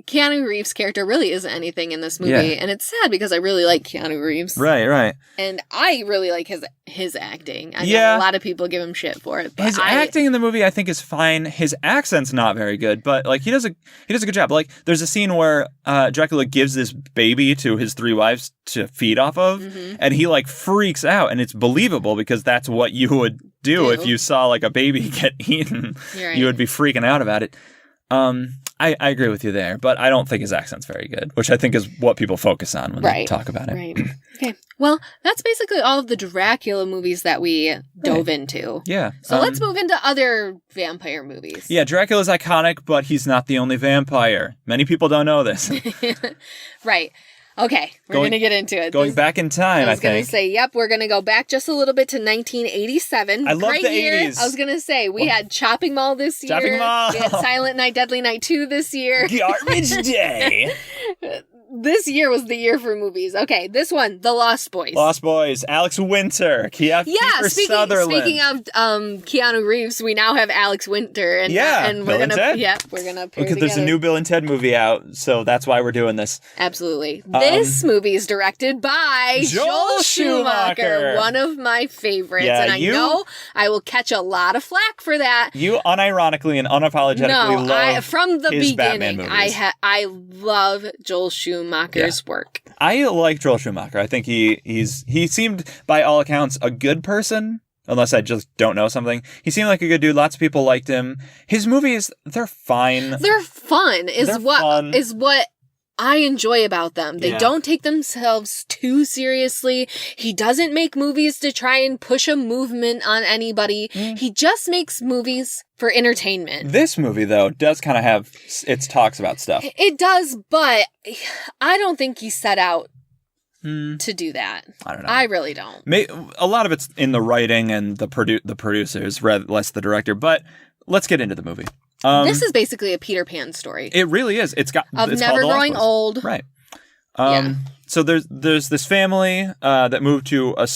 Keanu Reeves' character really isn't anything in this movie, and it's sad because I really like Keanu Reeves. Right. And I really like his acting. I know a lot of people give him shit for it. But his acting in the movie, I think, is fine. His accent's not very good, but like he does a good job. Like there's a scene where Dracula gives this baby to his 3 wives to feed off of, and he like freaks out, and it's believable because that's what you would do if you saw like a baby get eaten. Right. You would be freaking out about it. I agree with you there, but I don't think his accent's very good, which I think is what people focus on when they talk about it. Right. Okay. Well, that's basically all of the Dracula movies that we dove into. Yeah. So let's move into other vampire movies. Yeah, Dracula's iconic, but he's not the only vampire. Many people don't know this. Right. Okay, we're going to get into it. Going back in time, I was going think. to say, we're going to go back just a little bit to 1987. I love Great the year. 80s. I was going to say, we had Chopping Mall this year. Chopping Mall. We had Silent Night, Deadly Night 2 this year. Garbage Day. This year was the year for movies. Okay, this one, The Lost Boys. Lost Boys, Alex Winter, Kiefer Sutherland. Speaking of Keanu Reeves, we now have Alex Winter. And, and we're Bill and Ted. Yeah, we're going to pair because there's a together. new Bill and Ted movie out, so that's why we're doing this. Absolutely. This movie is directed by Joel Schumacher, one of my favorites. Yeah, and I know I will catch a lot of flack for that. You unironically and unapologetically love from the his beginning, Batman movies. I love Joel Schumacher's work. I like Joel Schumacher. I think he seemed, by all accounts, a good person. Unless I just don't know something. He seemed like a good dude. Lots of people liked him. His movies, they're fine. They're fun. Is what I enjoy about them. They don't take themselves too seriously. He doesn't make movies to try and push a movement on anybody. He just makes movies for entertainment. This movie, though, does kind of have its talks about stuff. It does, but I don't think he set out to do that. I don't know. I really don't. A lot of it's in the writing and the producers, rather less the director. But let's get into the movie. This is basically a Peter Pan story. It really is. It's never growing old. Right. So there's this family that moved to a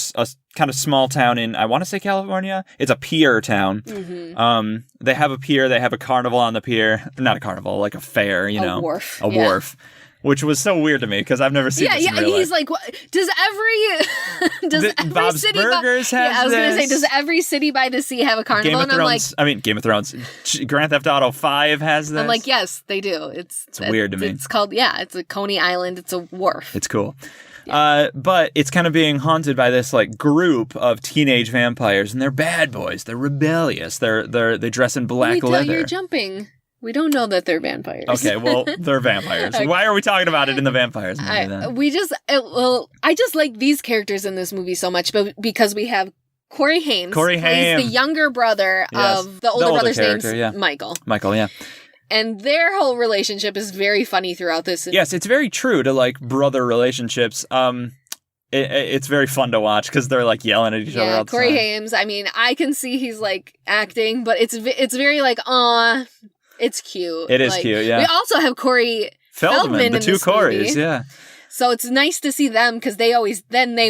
kind of small town in, I want to say, California. It's a pier town. They have a pier. They have a carnival on the pier. Not a carnival, like a fair, a wharf. A wharf. Which was so weird to me because I've never seen this in real life. He's like, what? Does every Bob's city Burgers has I was going to say, this? does every city by the sea have a carnival? Game of Thrones. Game of Thrones. Grand Theft Auto 5 has this. I'm like, yes, they do. It's weird to me. It's called, it's a Coney Island. It's a wharf. It's cool. But it's kind of being haunted by this like group of teenage vampires, and they're bad boys. They're rebellious. They dress in black leather. You're jumping. We don't know that they're vampires. Okay, well, they're vampires. Okay. Why are we talking about it in the vampires movie then? I just like these characters in this movie so much, but because we have Corey Haim. He's the younger brother of the older brother's name's Michael. Michael, yeah. And their whole relationship is very funny throughout this. Yes, it's very true to like brother relationships. It's very fun to watch because they're like yelling at each other all the Corey time. Haim, I mean, I can see he's like acting, but it's very like, aw. It's cute. It is cute, yeah. We also have Corey Feldman the two Coreys, yeah. So it's nice to see them because they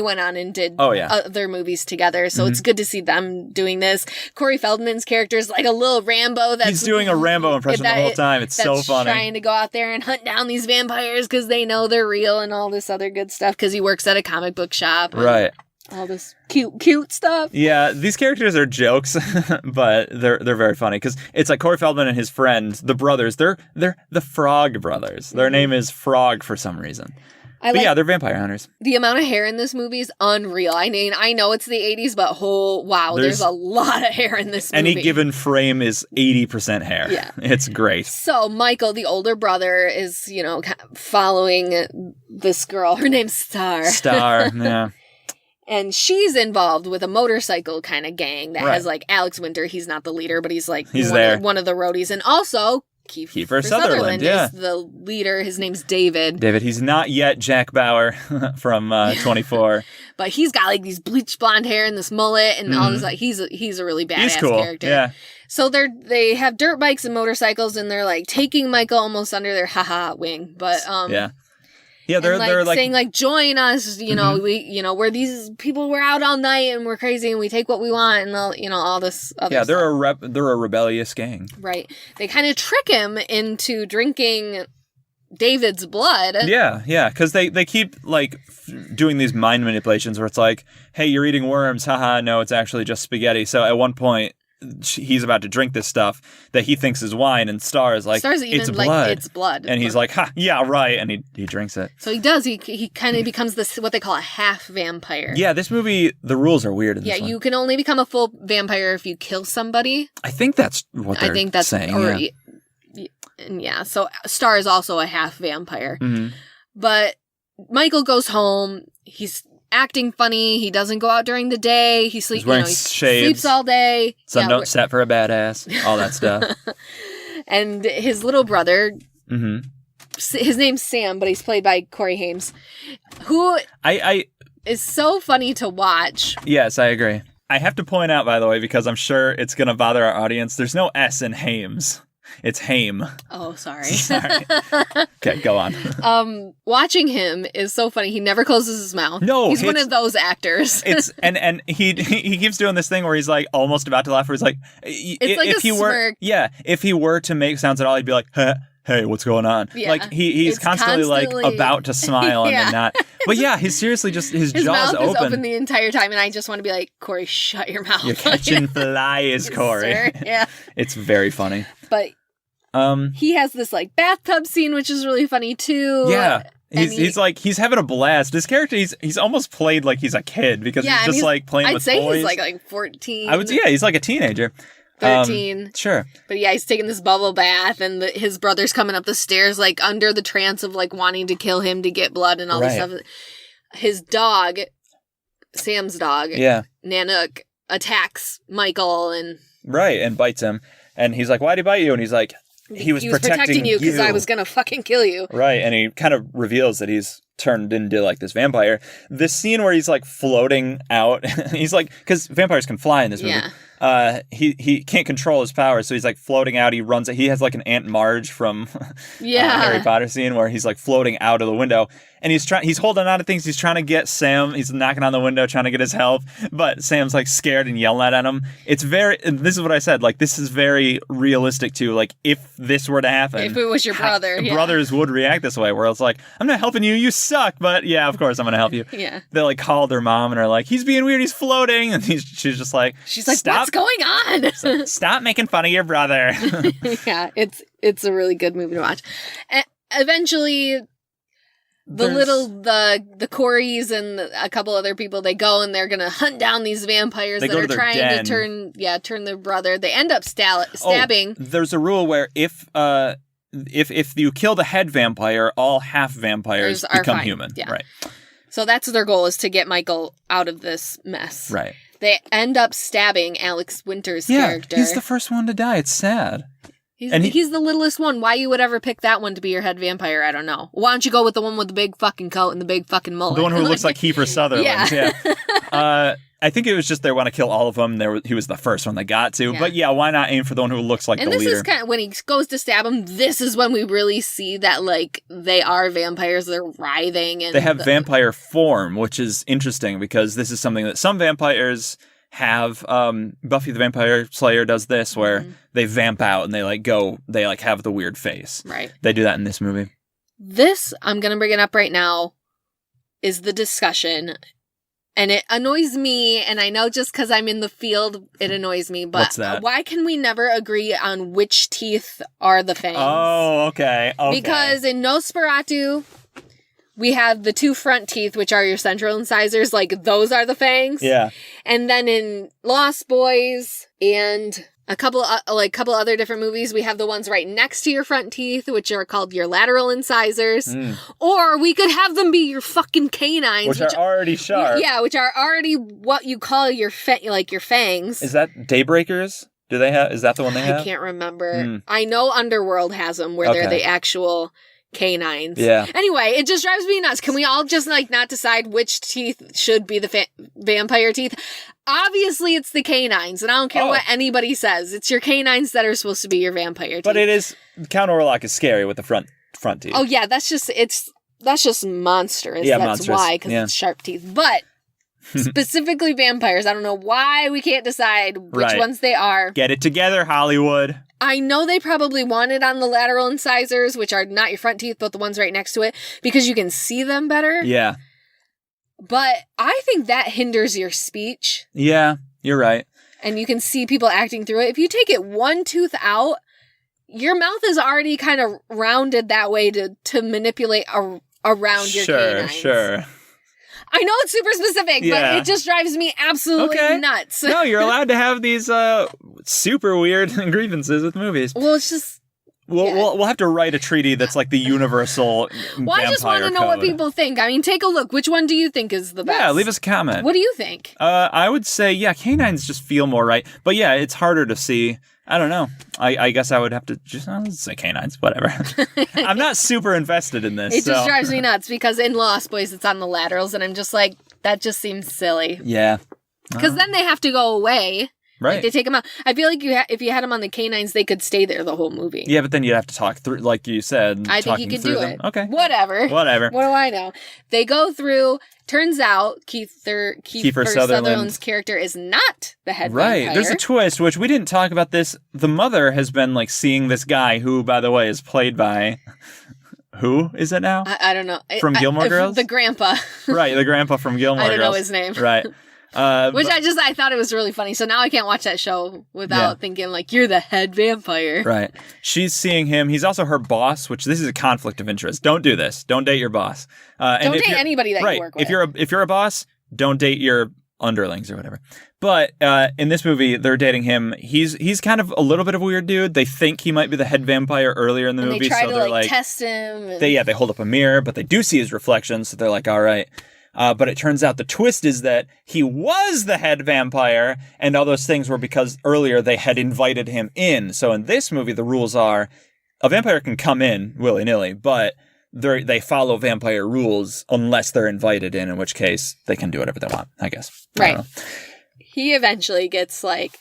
went on and did other movies together. So it's good to see them doing this. Corey Feldman's character is like a little Rambo. He's doing a Rambo impression the whole time. It's so funny. Trying to go out there and hunt down these vampires because they know they're real and all this other good stuff because he works at a comic book shop. Right. All this cute stuff. Yeah, these characters are jokes, but they're very funny because it's like Corey Feldman and his friend, the brothers. They're the Frog Brothers. Their name is Frog for some reason. They're vampire hunters. The amount of hair in this movie is unreal. I mean, I know it's the 80s, but there's a lot of hair in this movie. Any given frame is 80% hair. Yeah. It's great. So Michael, the older brother, is, following this girl. Her name's Star. Yeah. And she's involved with a motorcycle kind of gang that has like Alex Winter. He's not the leader, but he's like one of the roadies. And also Kiefer Sutherland is the leader. His name's David. David, he's not yet Jack Bauer from 24. But he's got like these bleached blonde hair and this mullet and all this. Like, he's a really badass character. Yeah. So they have dirt bikes and motorcycles, and they're like taking Michael almost under their wing. But yeah, they're like saying like, join us. You know, we're these people. We're out all night and we're crazy and we take what we want and all this other stuff. They're a rebellious gang. Right. They kind of trick him into drinking David's blood. Yeah, because they keep like doing these mind manipulations where it's like, hey, you're eating worms, haha, no, it's actually just spaghetti. So at one point, he's about to drink this stuff that he thinks is wine, and Star's like, it's blood. Like, it's blood. And he's like, ha, yeah, right, and he drinks it. So he does. He kind of becomes this, what they call a half vampire. Yeah, this movie, the rules are weird in this one. You can only become a full vampire if you kill somebody. I think that's what they're saying. Yeah, so Star is also a half vampire. Mm-hmm. But Michael goes home. He's acting funny. He doesn't go out during the day. He's wearing he shades. Sleeps all day. Sun don't set for a badass. All that stuff. And his little brother, his name's Sam, but he's played by Corey Haim, who is so funny to watch. Yes, I agree. I have to point out, by the way, because I'm sure it's going to bother our audience, there's no S in Hames. It's Haim. Oh, sorry. Sorry. Okay, go on. Watching him is so funny. He never closes his mouth. No, he's one of those actors. It's and he keeps doing this thing where he's like almost about to laugh. Where he's like, if he were, if he were to make sounds at all, he'd be like, hey, what's going on? Yeah. Like he's constantly like about to smile and then not. But yeah, he's seriously just his jaw's mouth open. Is open the entire time, and I just want to be like, Corey, shut your mouth. You're catching flies, Corey. Sir. Yeah, it's very funny. But he has this like bathtub scene, which is really funny too. Yeah. He's like, he's having a blast. This character, he's almost played like he's a kid because he's just like playing with toys. I'd say he's like 14. He's like a teenager. 13. Sure. But yeah, he's taking this bubble bath and his brother's coming up the stairs like under the trance of like wanting to kill him to get blood and all this stuff. His dog, Sam's dog, Nanook, attacks Michael and bites him. And he's like, why'd he bite you? And he's like, he was protecting you because I was going to fucking kill you. Right. And he kind of reveals that he's turned into like this vampire. This scene where he's like floating out, he's like, because vampires can fly in this movie. Yeah. He can't control his powers, so he's like floating out. He runs. He has like an Aunt Marge from Harry Potter scene where he's like floating out of the window, and he's holding on to things. He's trying to get Sam. He's knocking on the window trying to get his help, but Sam's like scared and yelling at him. It's very. This is what I said. Like this is very realistic too. Like if this were to happen, if it was your brother, brothers would react this way. Where it's like, I'm not helping you. You suck. But yeah, of course I'm gonna help you. Yeah. They like call their mom and are like, he's being weird. He's floating, and she's just like, stop. What's going on? Stop making fun of your brother. Yeah, it's a really good movie to watch. And eventually, the Coreys and a couple other people, they go and they're gonna hunt down these vampires that are trying to turn their brother. They end up stabbing. There's a rule where if you kill the head vampire, all half vampires become human. Yeah. Right. So that's their goal, is to get Michael out of this mess. Right. They end up stabbing Alex Winter's character. He's the first one to die. It's sad. He's the littlest one. Why you would ever pick that one to be your head vampire, I don't know. Why don't you go with the one with the big fucking coat and the big fucking mullet? The one who looks like Kiefer Sutherland. Yeah. I think it was just they want to kill all of them. He was the first one they got to. Yeah. But yeah, why not aim for the one who looks like the leader? And this is kind of, when he goes to stab him, this is when we really see that, like, they are vampires. They're writhing. And they have vampire form, which is interesting because this is something that some vampires have. Buffy the Vampire Slayer does this, where they vamp out and they have the weird face. Right. They do that in this movie. This, I'm going to bring it up right now, is the discussion. And it annoys me, and I know just because I'm in the field, it annoys me, but what's that? Why can we never agree on which teeth are the fangs? Oh, okay. Because in Nosferatu, we have the two front teeth, which are your central incisors, like those are the fangs. Yeah. And then in Lost Boys and a couple other different movies, we have the ones right next to your front teeth, which are called your lateral incisors. Or we could have them be your fucking canines, which are already sharp. Yeah, which are already what you call your fangs. Is that Daybreakers? Do they have? Is that the one they have? I can't remember. I know Underworld has them where they're the actual canines. Yeah. Anyway, it just drives me nuts. Can we all just like not decide which teeth should be the vampire teeth? Obviously, it's the canines, and I don't care what anybody says. It's your canines that are supposed to be your vampire teeth. But it is Count Orlok is scary with the front teeth. Oh yeah, that's just monstrous. Yeah, that's monstrous. why, because it's sharp teeth. But specifically vampires, I don't know why we can't decide which ones they are. Get it together, Hollywood. I know they probably want it on the lateral incisors, which are not your front teeth, but the ones right next to it, because you can see them better. Yeah. But I think that hinders your speech. Yeah, you're right. And you can see people acting through it. If you take it one tooth out, your mouth is already kind of rounded that way to manipulate around your canines. Sure. I know it's super specific, but it just drives me absolutely nuts. No, you're allowed to have these super weird grievances with movies. Well, it's just... We'll have to write a treaty that's like the universal Well, I just want to know what people think. I mean, take a look. Which one do you think is the best? Yeah, leave us a comment. What do you think? I would say, canines just feel more right. But yeah, it's harder to see. I don't know. I guess I would have to just say canines, whatever. I'm not super invested in this. It just drives me nuts because in Lost Boys, it's on the laterals, and I'm just like, that just seems silly. Yeah. Because then they have to go away. Right. Like they take them out. I feel like if you had them on the canines, they could stay there the whole movie. Yeah, but then you'd have to talk through, like you said. I think you could do it. Okay. Whatever. What do I know? They go through. Turns out Kiefer Sutherland's character is not the head vampire. Right. There's a twist, which we didn't talk about this. The mother has been like seeing this guy who, by the way, is played by... Who is it now? I don't know. From Gilmore Girls? The grandpa. Right, the grandpa from Gilmore Girls. I don't know his name. Right. I thought it was really funny. So now I can't watch that show without thinking like, you're the head vampire. Right. She's seeing him. He's also her boss, which this is a conflict of interest. Don't do this. Don't date your boss. Don't date anybody that you work with. If you're a boss, don't date your underlings or whatever. But in this movie, they're dating him. He's kind of a little bit of a weird dude. They think he might be the head vampire earlier in the movie. They try so they're to test him. They hold up a mirror, but they do see his reflection. So they're like, all right. But it turns out the twist is that he was the head vampire, and all those things were because earlier they had invited him in. So in this movie, the rules are a vampire can come in willy-nilly, but they follow vampire rules unless they're invited in which case they can do whatever they want, I guess. Right. He eventually gets like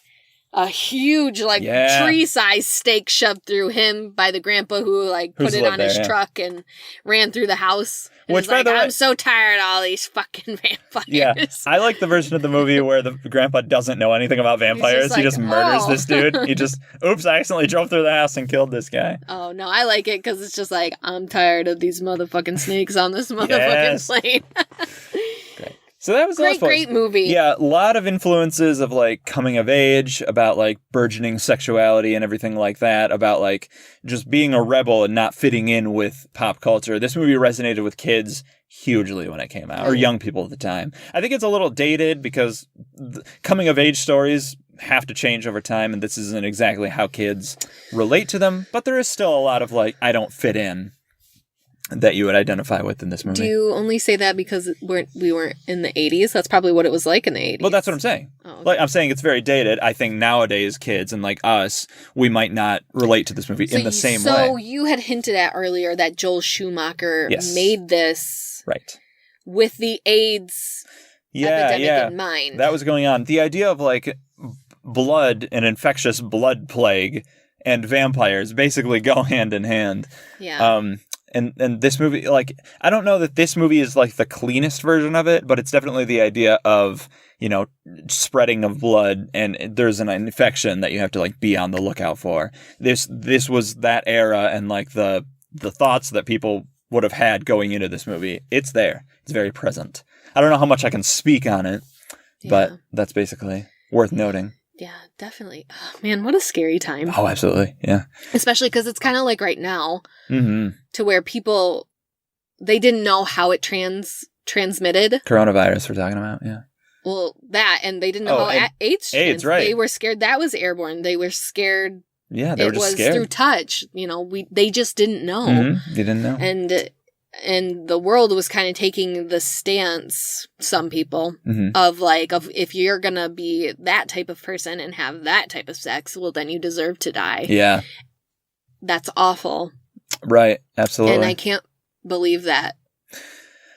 a huge tree-sized stake shoved through him by the grandpa who put it on his truck and ran through the house. Which, by the way, I'm so tired of all these fucking vampires. Yeah, I like the version of the movie where the grandpa doesn't know anything about vampires. He just murders this dude. He just, oops, I accidentally drove through the house and killed this guy. Oh, no, I like it because it's just like, I'm tired of these motherfucking snakes on this motherfucking plane. Great. So that was great movie. Yeah, a lot of influences of coming of age, about burgeoning sexuality and everything like that, about just being a rebel and not fitting in with pop culture. This movie resonated with kids hugely when it came out, or young people at the time. I think it's a little dated because coming of age stories have to change over time, and this isn't exactly how kids relate to them, but there is still a lot of I don't fit in that you would identify with in this movie. Do you only say that because we weren't in the 80s? That's probably what it was like in the 80s. Well, that's what I'm saying. Oh, okay. I'm saying it's very dated. I think nowadays kids and us, we might not relate to this movie in the same way. So you had hinted at earlier that Joel Schumacher made this with the AIDS epidemic in mind. That was going on. The idea of blood, an infectious blood plague, and vampires basically go hand in hand. Yeah. And this movie, I don't know that this movie is the cleanest version of it, but it's definitely the idea of, spreading of blood, and there's an infection that you have to be on the lookout for. This was that era, and the thoughts that people would have had going into this movie. It's there. It's very present. I don't know how much I can speak on it, but that's basically worth noting. Yeah, definitely. Oh, man, what a scary time. Oh, absolutely. Yeah. Especially because it's kind of right now to where people, they didn't know how it transmitted. Coronavirus we're talking about, yeah. Well, that, and they didn't know how AIDS, right. They were scared that was airborne. They were scared. Yeah, they were just scared. It was through touch. They just didn't know. Mm-hmm. They didn't know. And and the world was kind of taking the stance, some people, Mm-hmm. of if you're gonna be that type of person and have that type of sex, well, then you deserve to die. Yeah. That's awful. Right. Absolutely. And I can't believe that.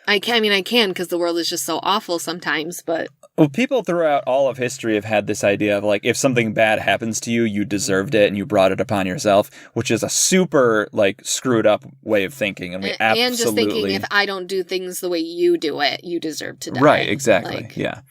I can because the world is just so awful sometimes, but... Well, people throughout all of history have had this idea of, like, if something bad happens to you, you deserved it and you brought it upon yourself, which is a super, like, screwed up way of thinking. And we absolutely... And just thinking, if I don't do things the way you do it, you deserve to die. Right, exactly, yeah.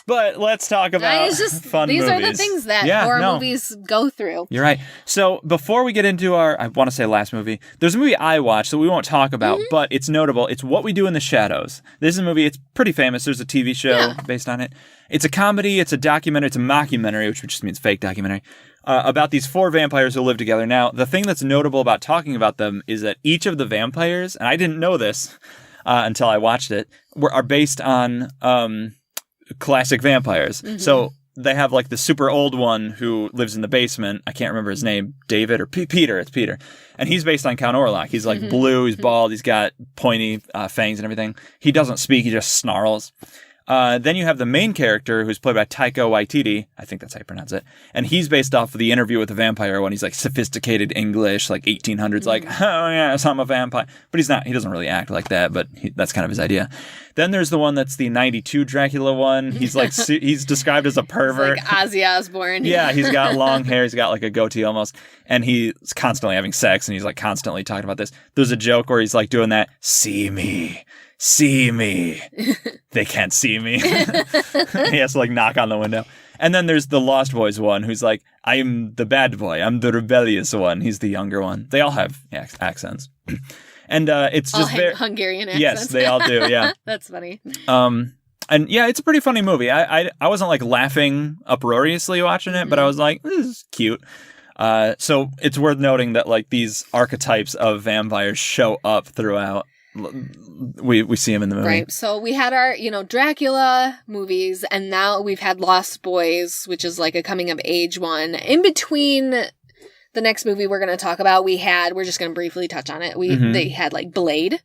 But let's talk about fun these movies. These are the things that horror movies go through. You're right. So before we get into our, I want to say last movie, there's a movie I watched that we won't talk about, but it's notable. It's What We Do in the Shadows. This is a movie, it's pretty famous. There's a TV show based on it. It's a comedy, it's a documentary, it's a mockumentary, which just means fake documentary, about these 4 vampires who live together. Now, the thing that's notable about talking about them is that each of the vampires, and I didn't know this until I watched it, are based on... classic vampires. Mm-hmm. So they have like the super old one who lives in the basement. I can't remember his name. David or Peter. It's Peter. And he's based on Count Orlok. He's like blue. He's bald. He's got pointy fangs and everything. He doesn't speak. He just snarls. Then you have the main character who's played by Taika Waititi. I think that's how you pronounce it. And he's based off of the Interview with the Vampire when he's like sophisticated English, like 1800s, like, oh yes, I'm a vampire. But he's not, he doesn't really act like that, but that's kind of his idea. Then there's the one that's the 92 Dracula one. He's like, he's described as a pervert. It's like Ozzy Osbourne. Yeah, he's got long hair. He's got like a goatee almost. And he's constantly having sex and he's like constantly talking about this. There's a joke where he's like doing that, see me. See me. They can't see me. He has to like knock on the window. And then there's the Lost Boys one who's like, I'm the bad boy. I'm the rebellious one. He's the younger one. They all have accents. And it's just very Hungarian accents. Yes, they all do. Yeah. That's funny. And yeah, it's a pretty funny movie. I wasn't like laughing uproariously watching it, but I was like, this is cute. So it's worth noting that like these archetypes of vampires show up throughout. We see him in the movie. Right. So we had our, Dracula movies, and now we've had Lost Boys, which is like a coming of age one. In between the next movie we're going to talk about, we're just going to briefly touch on it. They had like Blade,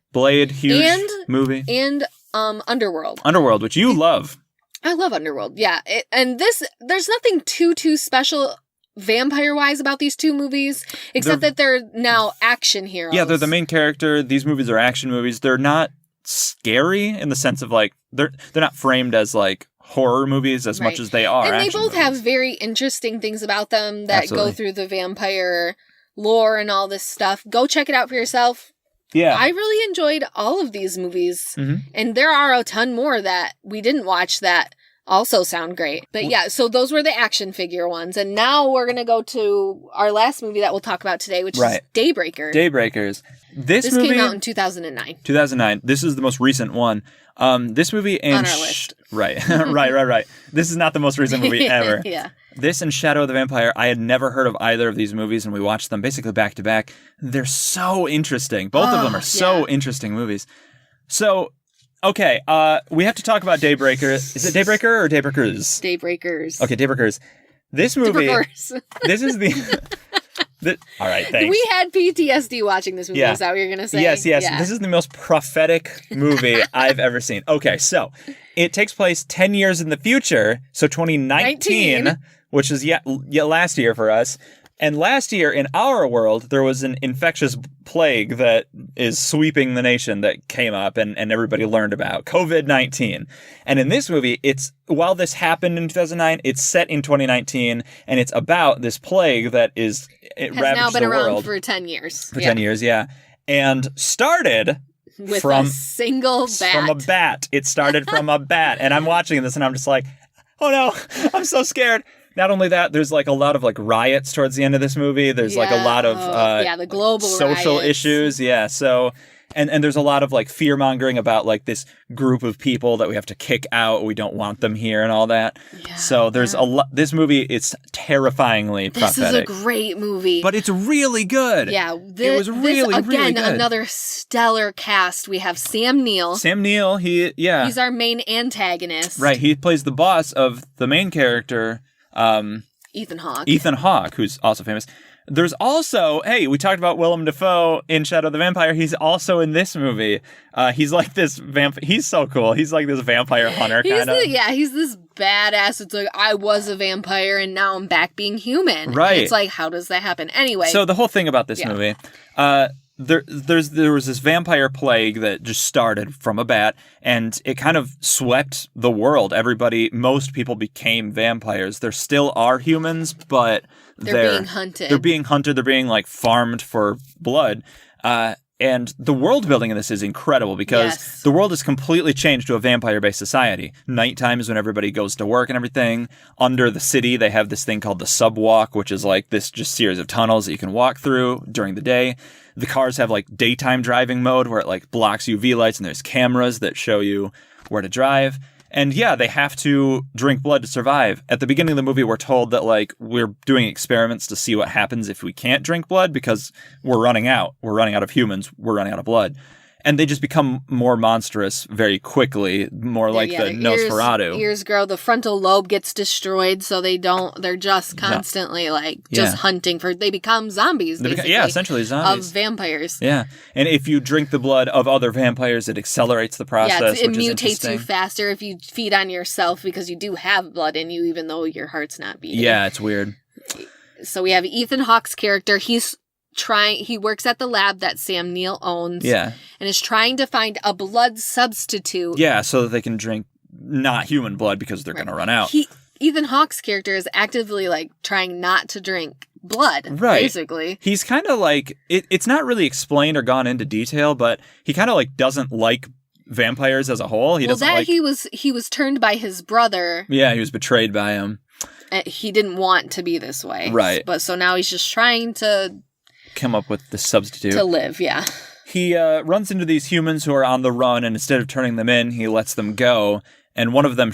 huge movie. And Underworld. Underworld, which you love. I love Underworld. Yeah. There's nothing too special vampire-wise about these 2 movies, except that they're now action heroes. Yeah, they're the main character. These movies are action movies. They're not scary in the sense of like they're not framed as like horror movies as much as they are. And they action both movies. have very interesting things about them that go through the vampire lore and all this stuff. Go check it out for yourself. Yeah. I really enjoyed all of these movies. Mm-hmm. And there are a ton more that we didn't watch that also sound great. But yeah, so those were the action figure ones. And now we're going to go to our last movie that we'll talk about today, which is Daybreaker. Daybreakers. This movie came out in 2009. 2009. This is the most recent one. This movie and... On our list. Right. right. This is not the most recent movie ever. Yeah. This and Shadow of the Vampire, I had never heard of either of these movies, and we watched them basically back to back. They're so interesting. Both of them are so interesting movies. So... Okay, we have to talk about Daybreaker. Is it Daybreaker or Daybreakers? Daybreakers. Okay, Daybreakers. This movie... This is the... all right, thanks. We had PTSD watching this movie. Yeah. Is that what you're going to say? Yes. Yeah. This is the most prophetic movie I've ever seen. Okay, so it takes place 10 years in the future, so 2019, which is last year for us. And last year, in our world, there was an infectious plague that is sweeping the nation that came up and everybody learned about, COVID-19. And in this movie, while this happened in 2009, it's set in 2019, and it's about this plague that has now been around for 10 years. For 10 years, yeah. And started... With a single bat. From a bat. It started from a bat. And I'm watching this, and I'm just like, oh no, I'm so scared. Not only that, there's like a lot of like riots towards the end of this movie. There's like a lot of the global social riots. issues. Yeah. So and there's a lot of like fear mongering about like this group of people that we have to kick out. We don't want them here and all that. Yeah, so there's a lot. This movie, it's terrifyingly prophetic. This is a great movie, but it's really good. Yeah, it was really good. Another stellar cast. We have Sam Neill. He's our main antagonist. Right. He plays the boss of the main character. Ethan Hawke. Ethan Hawke, who's also famous. there's also, hey, we talked about Willem Dafoe in Shadow the Vampire. He's also in this movie. He's like this he's so cool. He's like this vampire hunter kind of. He's this badass. It's like, I was a vampire and now I'm back being human. Right. And it's like, how does that happen? Anyway. So the whole thing about this movie, there was this vampire plague that just started from a bat, and it kind of swept the world. Most people became vampires. There still are humans, but they're being hunted. They're being hunted. They're being like farmed for blood. And the world building in this is incredible because the world has completely changed to a vampire-based society. Nighttime is when everybody goes to work and everything. Under the city, they have this thing called the subwalk, which is like this just series of tunnels that you can walk through during the day. The cars have like daytime driving mode where it like blocks UV lights and there's cameras that show you where to drive. And yeah, they have to drink blood to survive. At the beginning of the movie, we're told that like we're doing experiments to see what happens if we can't drink blood because we're running out. We're running out of humans. We're running out of blood. And they just become more monstrous very quickly, more like the Nosferatu. Ears grow, the frontal lobe gets destroyed, so they're just constantly hunting they become zombies, basically. Essentially zombies. Of vampires. Yeah. And if you drink the blood of other vampires, it accelerates the process, it which is mutates you faster if you feed on yourself because you do have blood in you, even though your heart's not beating. Yeah, it's weird. So we have Ethan Hawke's character. He works at the lab that Sam Neill owns. Yeah. And is trying to find a blood substitute. Yeah, so that they can drink not human blood because they're going to run out. Ethan Hawke's character is actively like trying not to drink blood, basically. He's kind of like, it's not really explained or gone into detail, but he kind of like doesn't like vampires as a whole. He was turned by his brother. Yeah, he was betrayed by him. He didn't want to be this way. Right. But so now he's just trying to come up with the substitute. To live, yeah. He runs into these humans who are on the run, and instead of turning them in, he lets them go. And one of them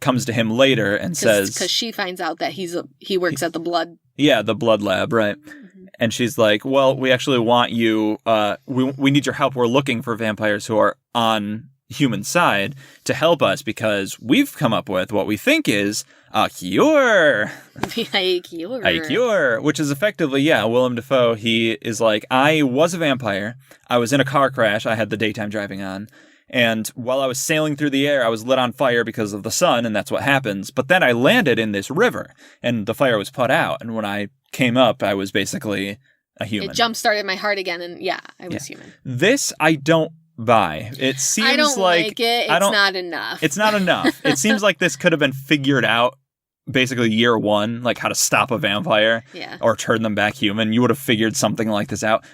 comes to him later and says, because she finds out that he works at the blood. Yeah, the blood lab, right? Mm-hmm. And she's like, "Well, we actually want you. We need your help. We're looking for vampires who are on human side to help us because we've come up with what we think is a cure." A cure. A cure, which is effectively, Willem Dafoe, he is like, I was a vampire. I was in a car crash. I had the daytime driving on. And while I was sailing through the air, I was lit on fire because of the sun, and that's what happens. But then I landed in this river, and the fire was put out. And when I came up, I was basically a human. It jump-started my heart again, and I was human. This, I don't buy. It seems I don't like it. It's not enough. It's not enough. It seems like this could have been figured out basically year one, like how to stop a vampire or turn them back human. You would have figured something like this out.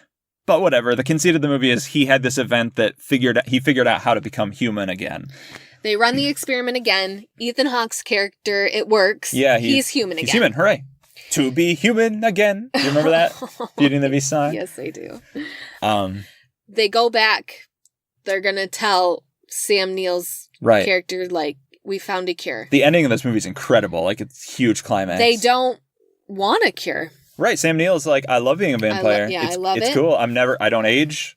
But whatever. The conceit of the movie is he had this event that he figured out how to become human again. They run the experiment again. Ethan Hawke's character, it works. Yeah, he's human again. He's human. Hooray. To be human again. Do you remember that Beauty and the Beast song? Yes, I do. They go back. They're going to tell Sam Neill's character, like, we found a cure. The ending of this movie is incredible. Like, it's a huge climax. They don't want a cure. Right. Sam Neill is like, I love being a vampire. I love it. It's cool. I don't age.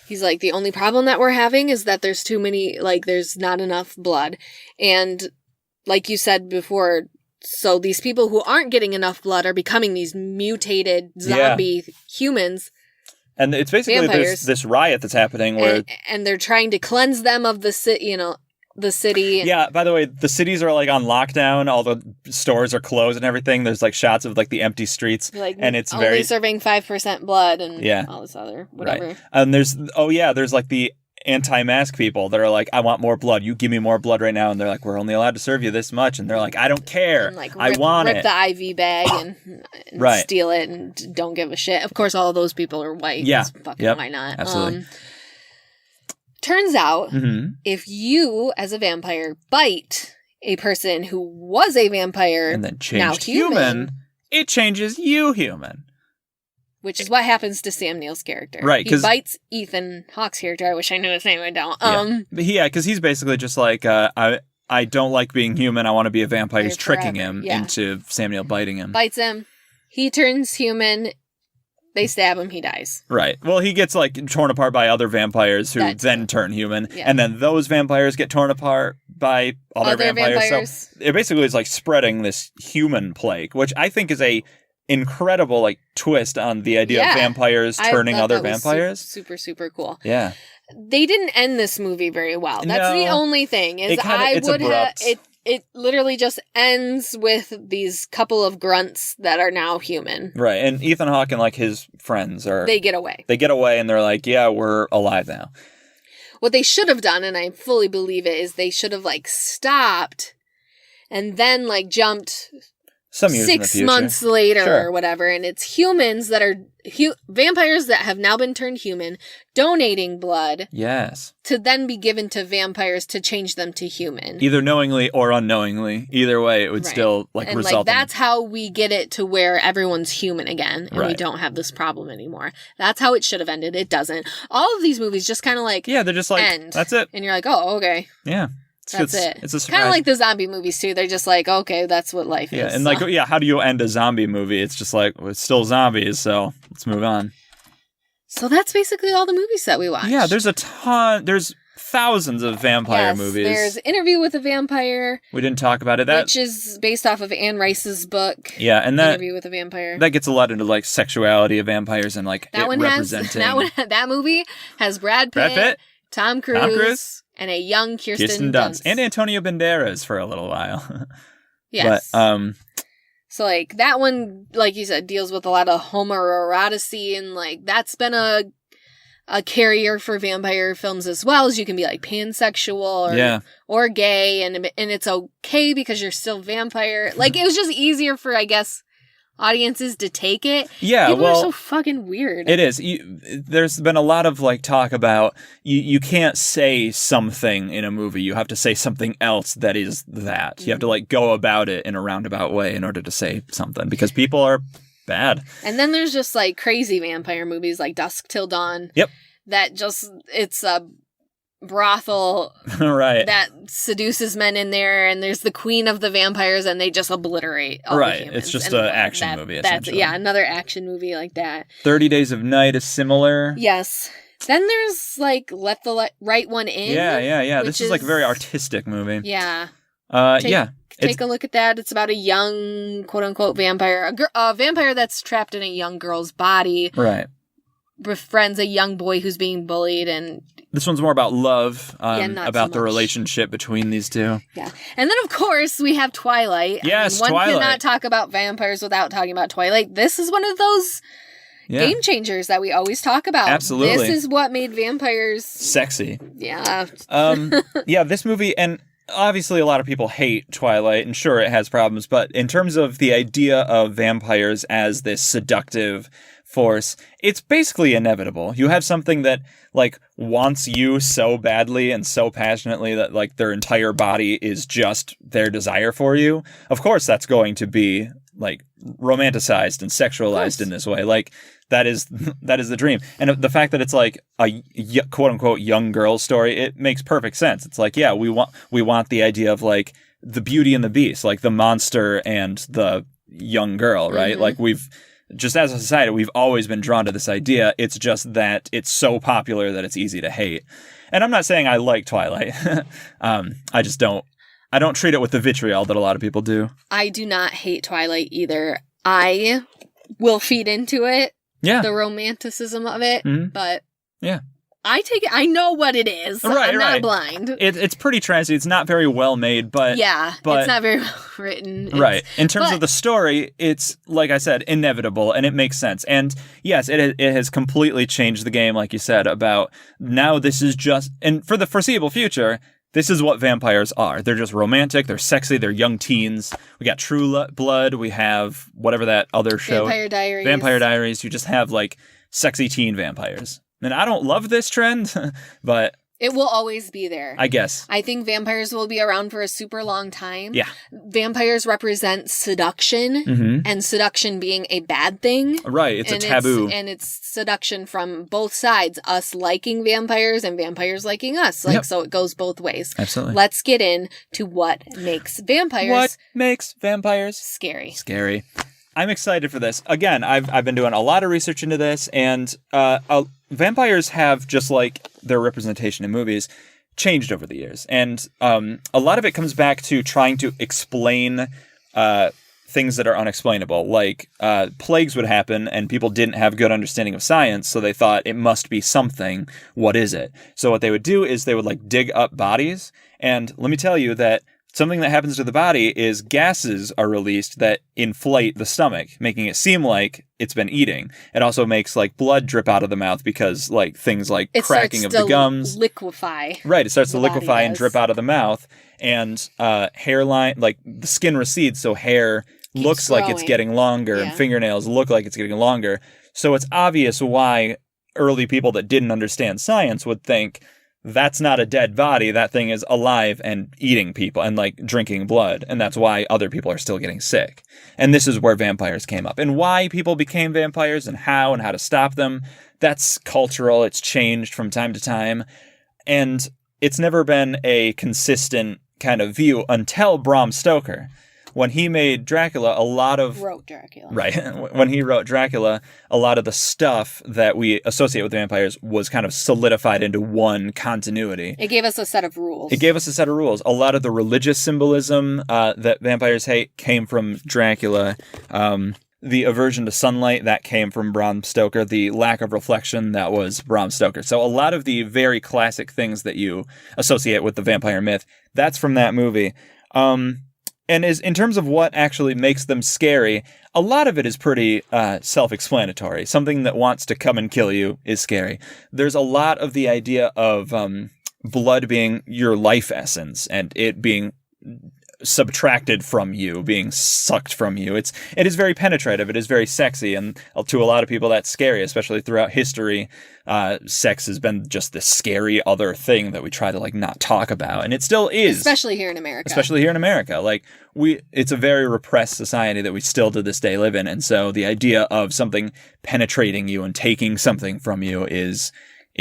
He's like, the only problem that we're having is that there's too many, like, there's not enough blood. And like you said before, so these people who aren't getting enough blood are becoming these mutated zombie humans. And it's basically this riot that's happening where... And they're trying to cleanse them of the city. Yeah, by the way, the cities are like on lockdown. All the stores are closed and everything. There's like shots of like the empty streets. Like, and it's only serving 5% blood and all this other whatever. Right. And there's like the anti-mask people that are like, I want more blood. You give me more blood right now. And they're like, we're only allowed to serve you this much. And they're like, I don't care. And like, I want it. Rip the IV bag and steal it and don't give a shit. Of course, all of those people are white. Yeah. Why not? Absolutely. Turns out, if you, as a vampire, bite a person who was a vampire and then changed human, it changes you human. Which is what happens to Sam Neill's character. Right. He bites Ethan Hawke's character. I wish I knew his name. I don't. Because he's basically just like, I don't like being human. I want to be a vampire. He's tricking him into Sam Neill biting him. Bites him. He turns human. They stab him, he dies. Right. Well, he gets, like, torn apart by other vampires who then turn human. Yeah. And then those vampires get torn apart by other vampires. So it basically is, like, spreading this human plague, which I think is a incredible like twist on the idea of vampires turning other vampires. Super, super cool. Yeah. They didn't end this movie very well. That's the only thing. Is it's abrupt. It literally just ends with these couple of grunts that are now human. Right. And Ethan Hawke and like his friends they get away. They get away and they're like, yeah, we're alive now. What they should have done, and I fully believe it, is they should have like stopped and then like jumped some years 6 months later or whatever, and it's humans that are vampires that have now been turned human, donating blood. Yes. To then be given to vampires to change them to human. Either knowingly or unknowingly. Either way, it would still and result like, that's how we get it to where everyone's human again, and we don't have this problem anymore. That's how it should have ended. It doesn't. All of these movies just kind of like they're just like, end. That's it. And you're like, oh, okay. Yeah. That's it. It's a surprise. Kind of like the zombie movies, too. They're just like, okay, that's what life is. Yeah, and like, how do you end a zombie movie? It's just like, well, it's still zombies, so let's move on. So that's basically all the movies that we watched. Yeah, there's a ton. There's thousands of vampire movies. There's Interview with a Vampire. We didn't talk about it. Which is based off of Anne Rice's book. Yeah, and that Interview with a Vampire. That gets a lot into like sexuality of vampires and like that that movie has Brad Pitt, Tom Cruise, and a young Kirsten Dunst. And Antonio Banderas for a little while. Yes. But, so, like, that one, like you said, deals with a lot of homoeroticy, and, like, that's been a carrier for vampire films as well, as you can be, like, pansexual or gay, and it's okay because you're still vampire. Like, it was just easier for, I guess, audiences to take it. Yeah, People are so fucking weird. It is. There's been a lot of like talk about you can't say something in a movie. You have to say something else that is that. You have to like go about it in a roundabout way in order to say something because people are bad. And then there's just like crazy vampire movies like Dusk Till Dawn. Yep. That just it's a brothel that seduces men in there, and there's the queen of the vampires, and they just obliterate all the humans. It's just an action movie, essentially. Another action movie like that. 30 Days of Night is similar. Yes. Then there's like Let the Right One In. Yeah. This is like a very artistic movie. Yeah. Take a look at that. It's about a young, quote-unquote vampire. A vampire that's trapped in a young girl's body. Right. Befriends a young boy who's being bullied, and this one's more about love, about the so relationship between these two. Yeah. And then, of course, we have Twilight. Yes, one Twilight. cannot talk about vampires without talking about Twilight. This is one of those game changers that we always talk about. Absolutely. This is what made vampires sexy. Yeah. This movie, and obviously a lot of people hate Twilight, and sure, it has problems, but in terms of the idea of vampires as this seductive force, it's basically inevitable. You have something that like wants you so badly and so passionately that like their entire body is just their desire for you. Of course that's going to be like romanticized and sexualized in this way. Like that is the dream. And the fact that it's like a quote unquote young girl story, it makes perfect sense. It's like, yeah, we want the idea of like the Beauty and the Beast, like the monster and the young girl, right? Like just as a society, we've always been drawn to this idea. It's just that it's so popular that it's easy to hate. And I'm not saying I like Twilight. I just don't. I don't treat it with the vitriol that a lot of people do. I do not hate Twilight either. I will feed into it. Yeah. The romanticism of it. Mm-hmm. But yeah. I take it. I know what it is. I'm not blind. It's pretty trashy. It's not very well made, but it's not very well written. In terms of the story, it's like I said, inevitable, and it makes sense. And yes, it has completely changed the game, like you said. About now, this is just, and for the foreseeable future, this is what vampires are. They're just romantic. They're sexy. They're young teens. We got True Blood. We have whatever that other show, Vampire Diaries. You just have like sexy teen vampires. And I don't love this trend, but it will always be there. I guess. I think vampires will be around for a super long time. Yeah. Vampires represent seduction, and seduction being a bad thing. Right. It's a taboo. And it's seduction from both sides. Us liking vampires and vampires liking us. So it goes both ways. Absolutely. Let's get into what makes vampires scary. I'm excited for this. Again, I've been doing a lot of research into this, and vampires have, just like their representation in movies, changed over the years. And a lot of it comes back to trying to explain things that are unexplainable, like plagues would happen and people didn't have good understanding of science, so they thought it must be something. What is it? So what they would do is they would like dig up bodies, and let me tell you that something that happens to the body is gases are released that inflate the stomach, making it seem like it's been eating. It also makes like blood drip out of the mouth because like things like cracking of the gums liquefy. Right, it starts to liquefy and drip out of the mouth, and hairline, like the skin recedes, so hair looks like it's getting longer, and fingernails look like it's getting longer. So it's obvious why early people that didn't understand science would think that's not a dead body. That thing is alive and eating people and like drinking blood. And that's why other people are still getting sick. And this is where vampires came up, and why people became vampires and how to stop them. That's cultural. It's changed from time to time. And it's never been a consistent kind of view until Bram Stoker. When he made Dracula, wrote Dracula. Right. When he wrote Dracula, a lot of the stuff that we associate with vampires was kind of solidified into one continuity. It gave us a set of rules. A lot of the religious symbolism that vampires hate came from Dracula. The aversion to sunlight, that came from Bram Stoker. The lack of reflection, that was Bram Stoker. So a lot of the very classic things that you associate with the vampire myth, that's from that movie. And is in terms of what actually makes them scary, a lot of it is pretty self-explanatory. Something that wants to come and kill you is scary. There's a lot of the idea of blood being your life essence and it being subtracted from you, being sucked from you. It is very penetrative. It is very sexy, and to a lot of people that's scary, especially throughout history. Sex has been just this scary other thing that we try to like not talk about, and it still is, especially here in America. Like it's a very repressed society that we still to this day live in, and so the idea of something penetrating you and taking something from you is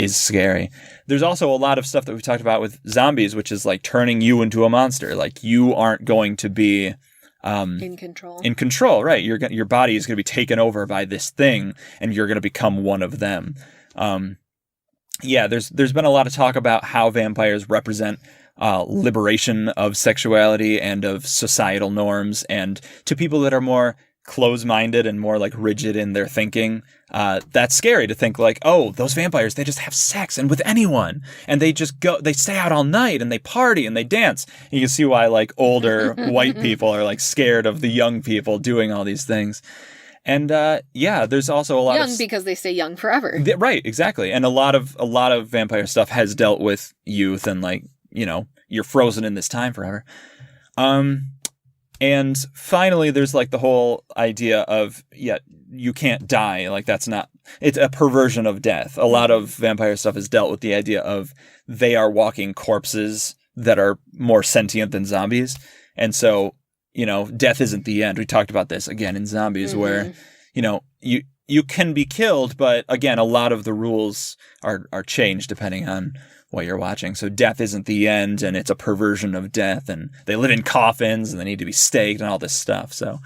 scary. There's also a lot of stuff that we talked about with zombies, which is like turning you into a monster. Like you aren't going to be in control. In control, right? Your body is going to be taken over by this thing, and you're going to become one of them. There's been a lot of talk about how vampires represent liberation of sexuality and of societal norms, and to people that are more close-minded and more like rigid in their thinking, that's scary to think like, oh, those vampires, they just have sex and with anyone, and they stay out all night and they party and they dance. And you can see why like older white people are like scared of the young people doing all these things. And there's also a lot young because they stay young forever. Right, exactly. And a lot of vampire stuff has dealt with youth and like, you're frozen in this time forever. And finally, there's like the whole idea of, you can't die. Like it's a perversion of death. A lot of vampire stuff has dealt with the idea of they are walking corpses that are more sentient than zombies. And so, death isn't the end. We talked about this again in zombies where, you can be killed, but again, a lot of the rules are changed depending on what you're watching. So death isn't the end, and it's a perversion of death, and they live in coffins and they need to be staked and all this stuff. So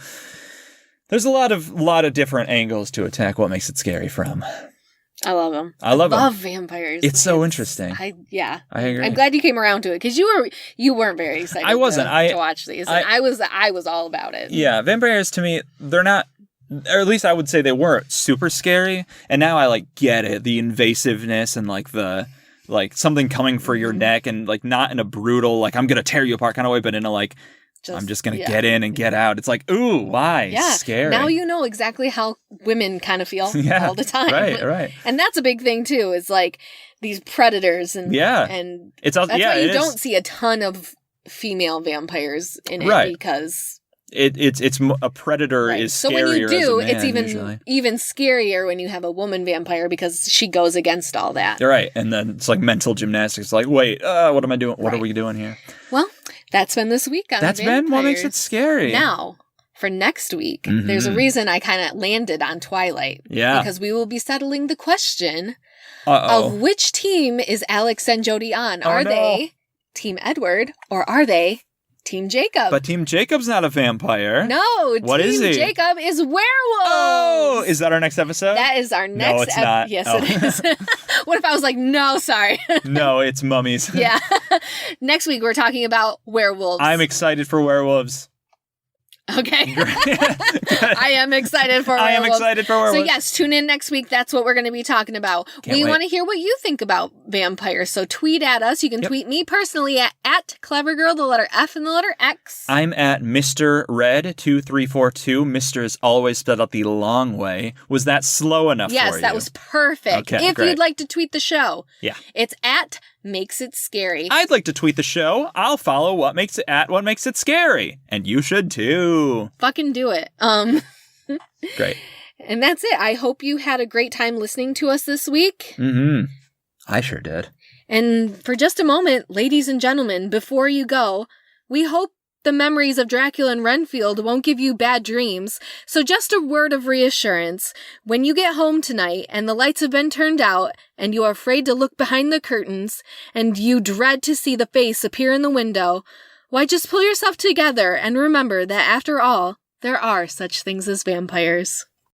there's a lot of different angles to attack what makes it scary from. I love them. I love vampires. It's so interesting. I agree. I'm glad you came around to it because you weren't very excited. I wasn't. to watch these. And I was all about it. Yeah, vampires to me, they're not, or at least I would say they weren't super scary. And now I like get it, the invasiveness and like the something coming for your neck, and like not in a brutal like I'm gonna tear you apart kind of way, but in a like I'm just gonna get in and get out. It's like, ooh, why? Yeah. Scary. Now you know exactly how women kind of feel all the time. Right. And that's a big thing too. Is like these predators and and it's also, that's why you don't see a ton of female vampires in it because it's a predator is scarier. So when you do, as a man, it's even scarier when you have a woman vampire because she goes against all that. Right, and then it's like mental gymnastics. Like, wait, what am I doing? What are we doing here? Well, that's been this week on That's vampires. Been what makes it scary. Now, for next week, there's a reason I kind of landed on Twilight. Yeah, because we will be settling the question of which team is Alex and Jody on. Are they Team Edward or are they Team Jacob? But Team Jacob's not a vampire. No, what is he? Jacob is werewolf. Oh, is that our next episode? That is our next. No, it's not. Yes, it is. What if I was like, no, sorry. No, it's mummies. Yeah. Next week we're talking about werewolves. I'm excited for werewolves. Okay. I am excited for werewolves. I am excited for werewolves. So yes, tune in next week. That's what we're going to be talking about. We want to hear what you think about vampires. So tweet at us. You can tweet me personally at clevergirl, the letter F and the letter X. I'm at Mr. Red 2342. Mr. is always spelled out the long way. Was that slow enough for you? Yes, that was perfect. Okay, if great. you'd like to tweet the show, it's at Makes It Scary. I'd like to tweet the show. I'll follow what makes it scary. And you should too. Fucking do it. Great. And that's it. I hope you had a great time listening to us this week. Mm-hmm. I sure did. And for just a moment, ladies and gentlemen, before you go, we hope the memories of Dracula and Renfield won't give you bad dreams. So just a word of reassurance. When you get home tonight and the lights have been turned out and you are afraid to look behind the curtains and you dread to see the face appear in the window, why, just pull yourself together and remember that after all, there are such things as vampires.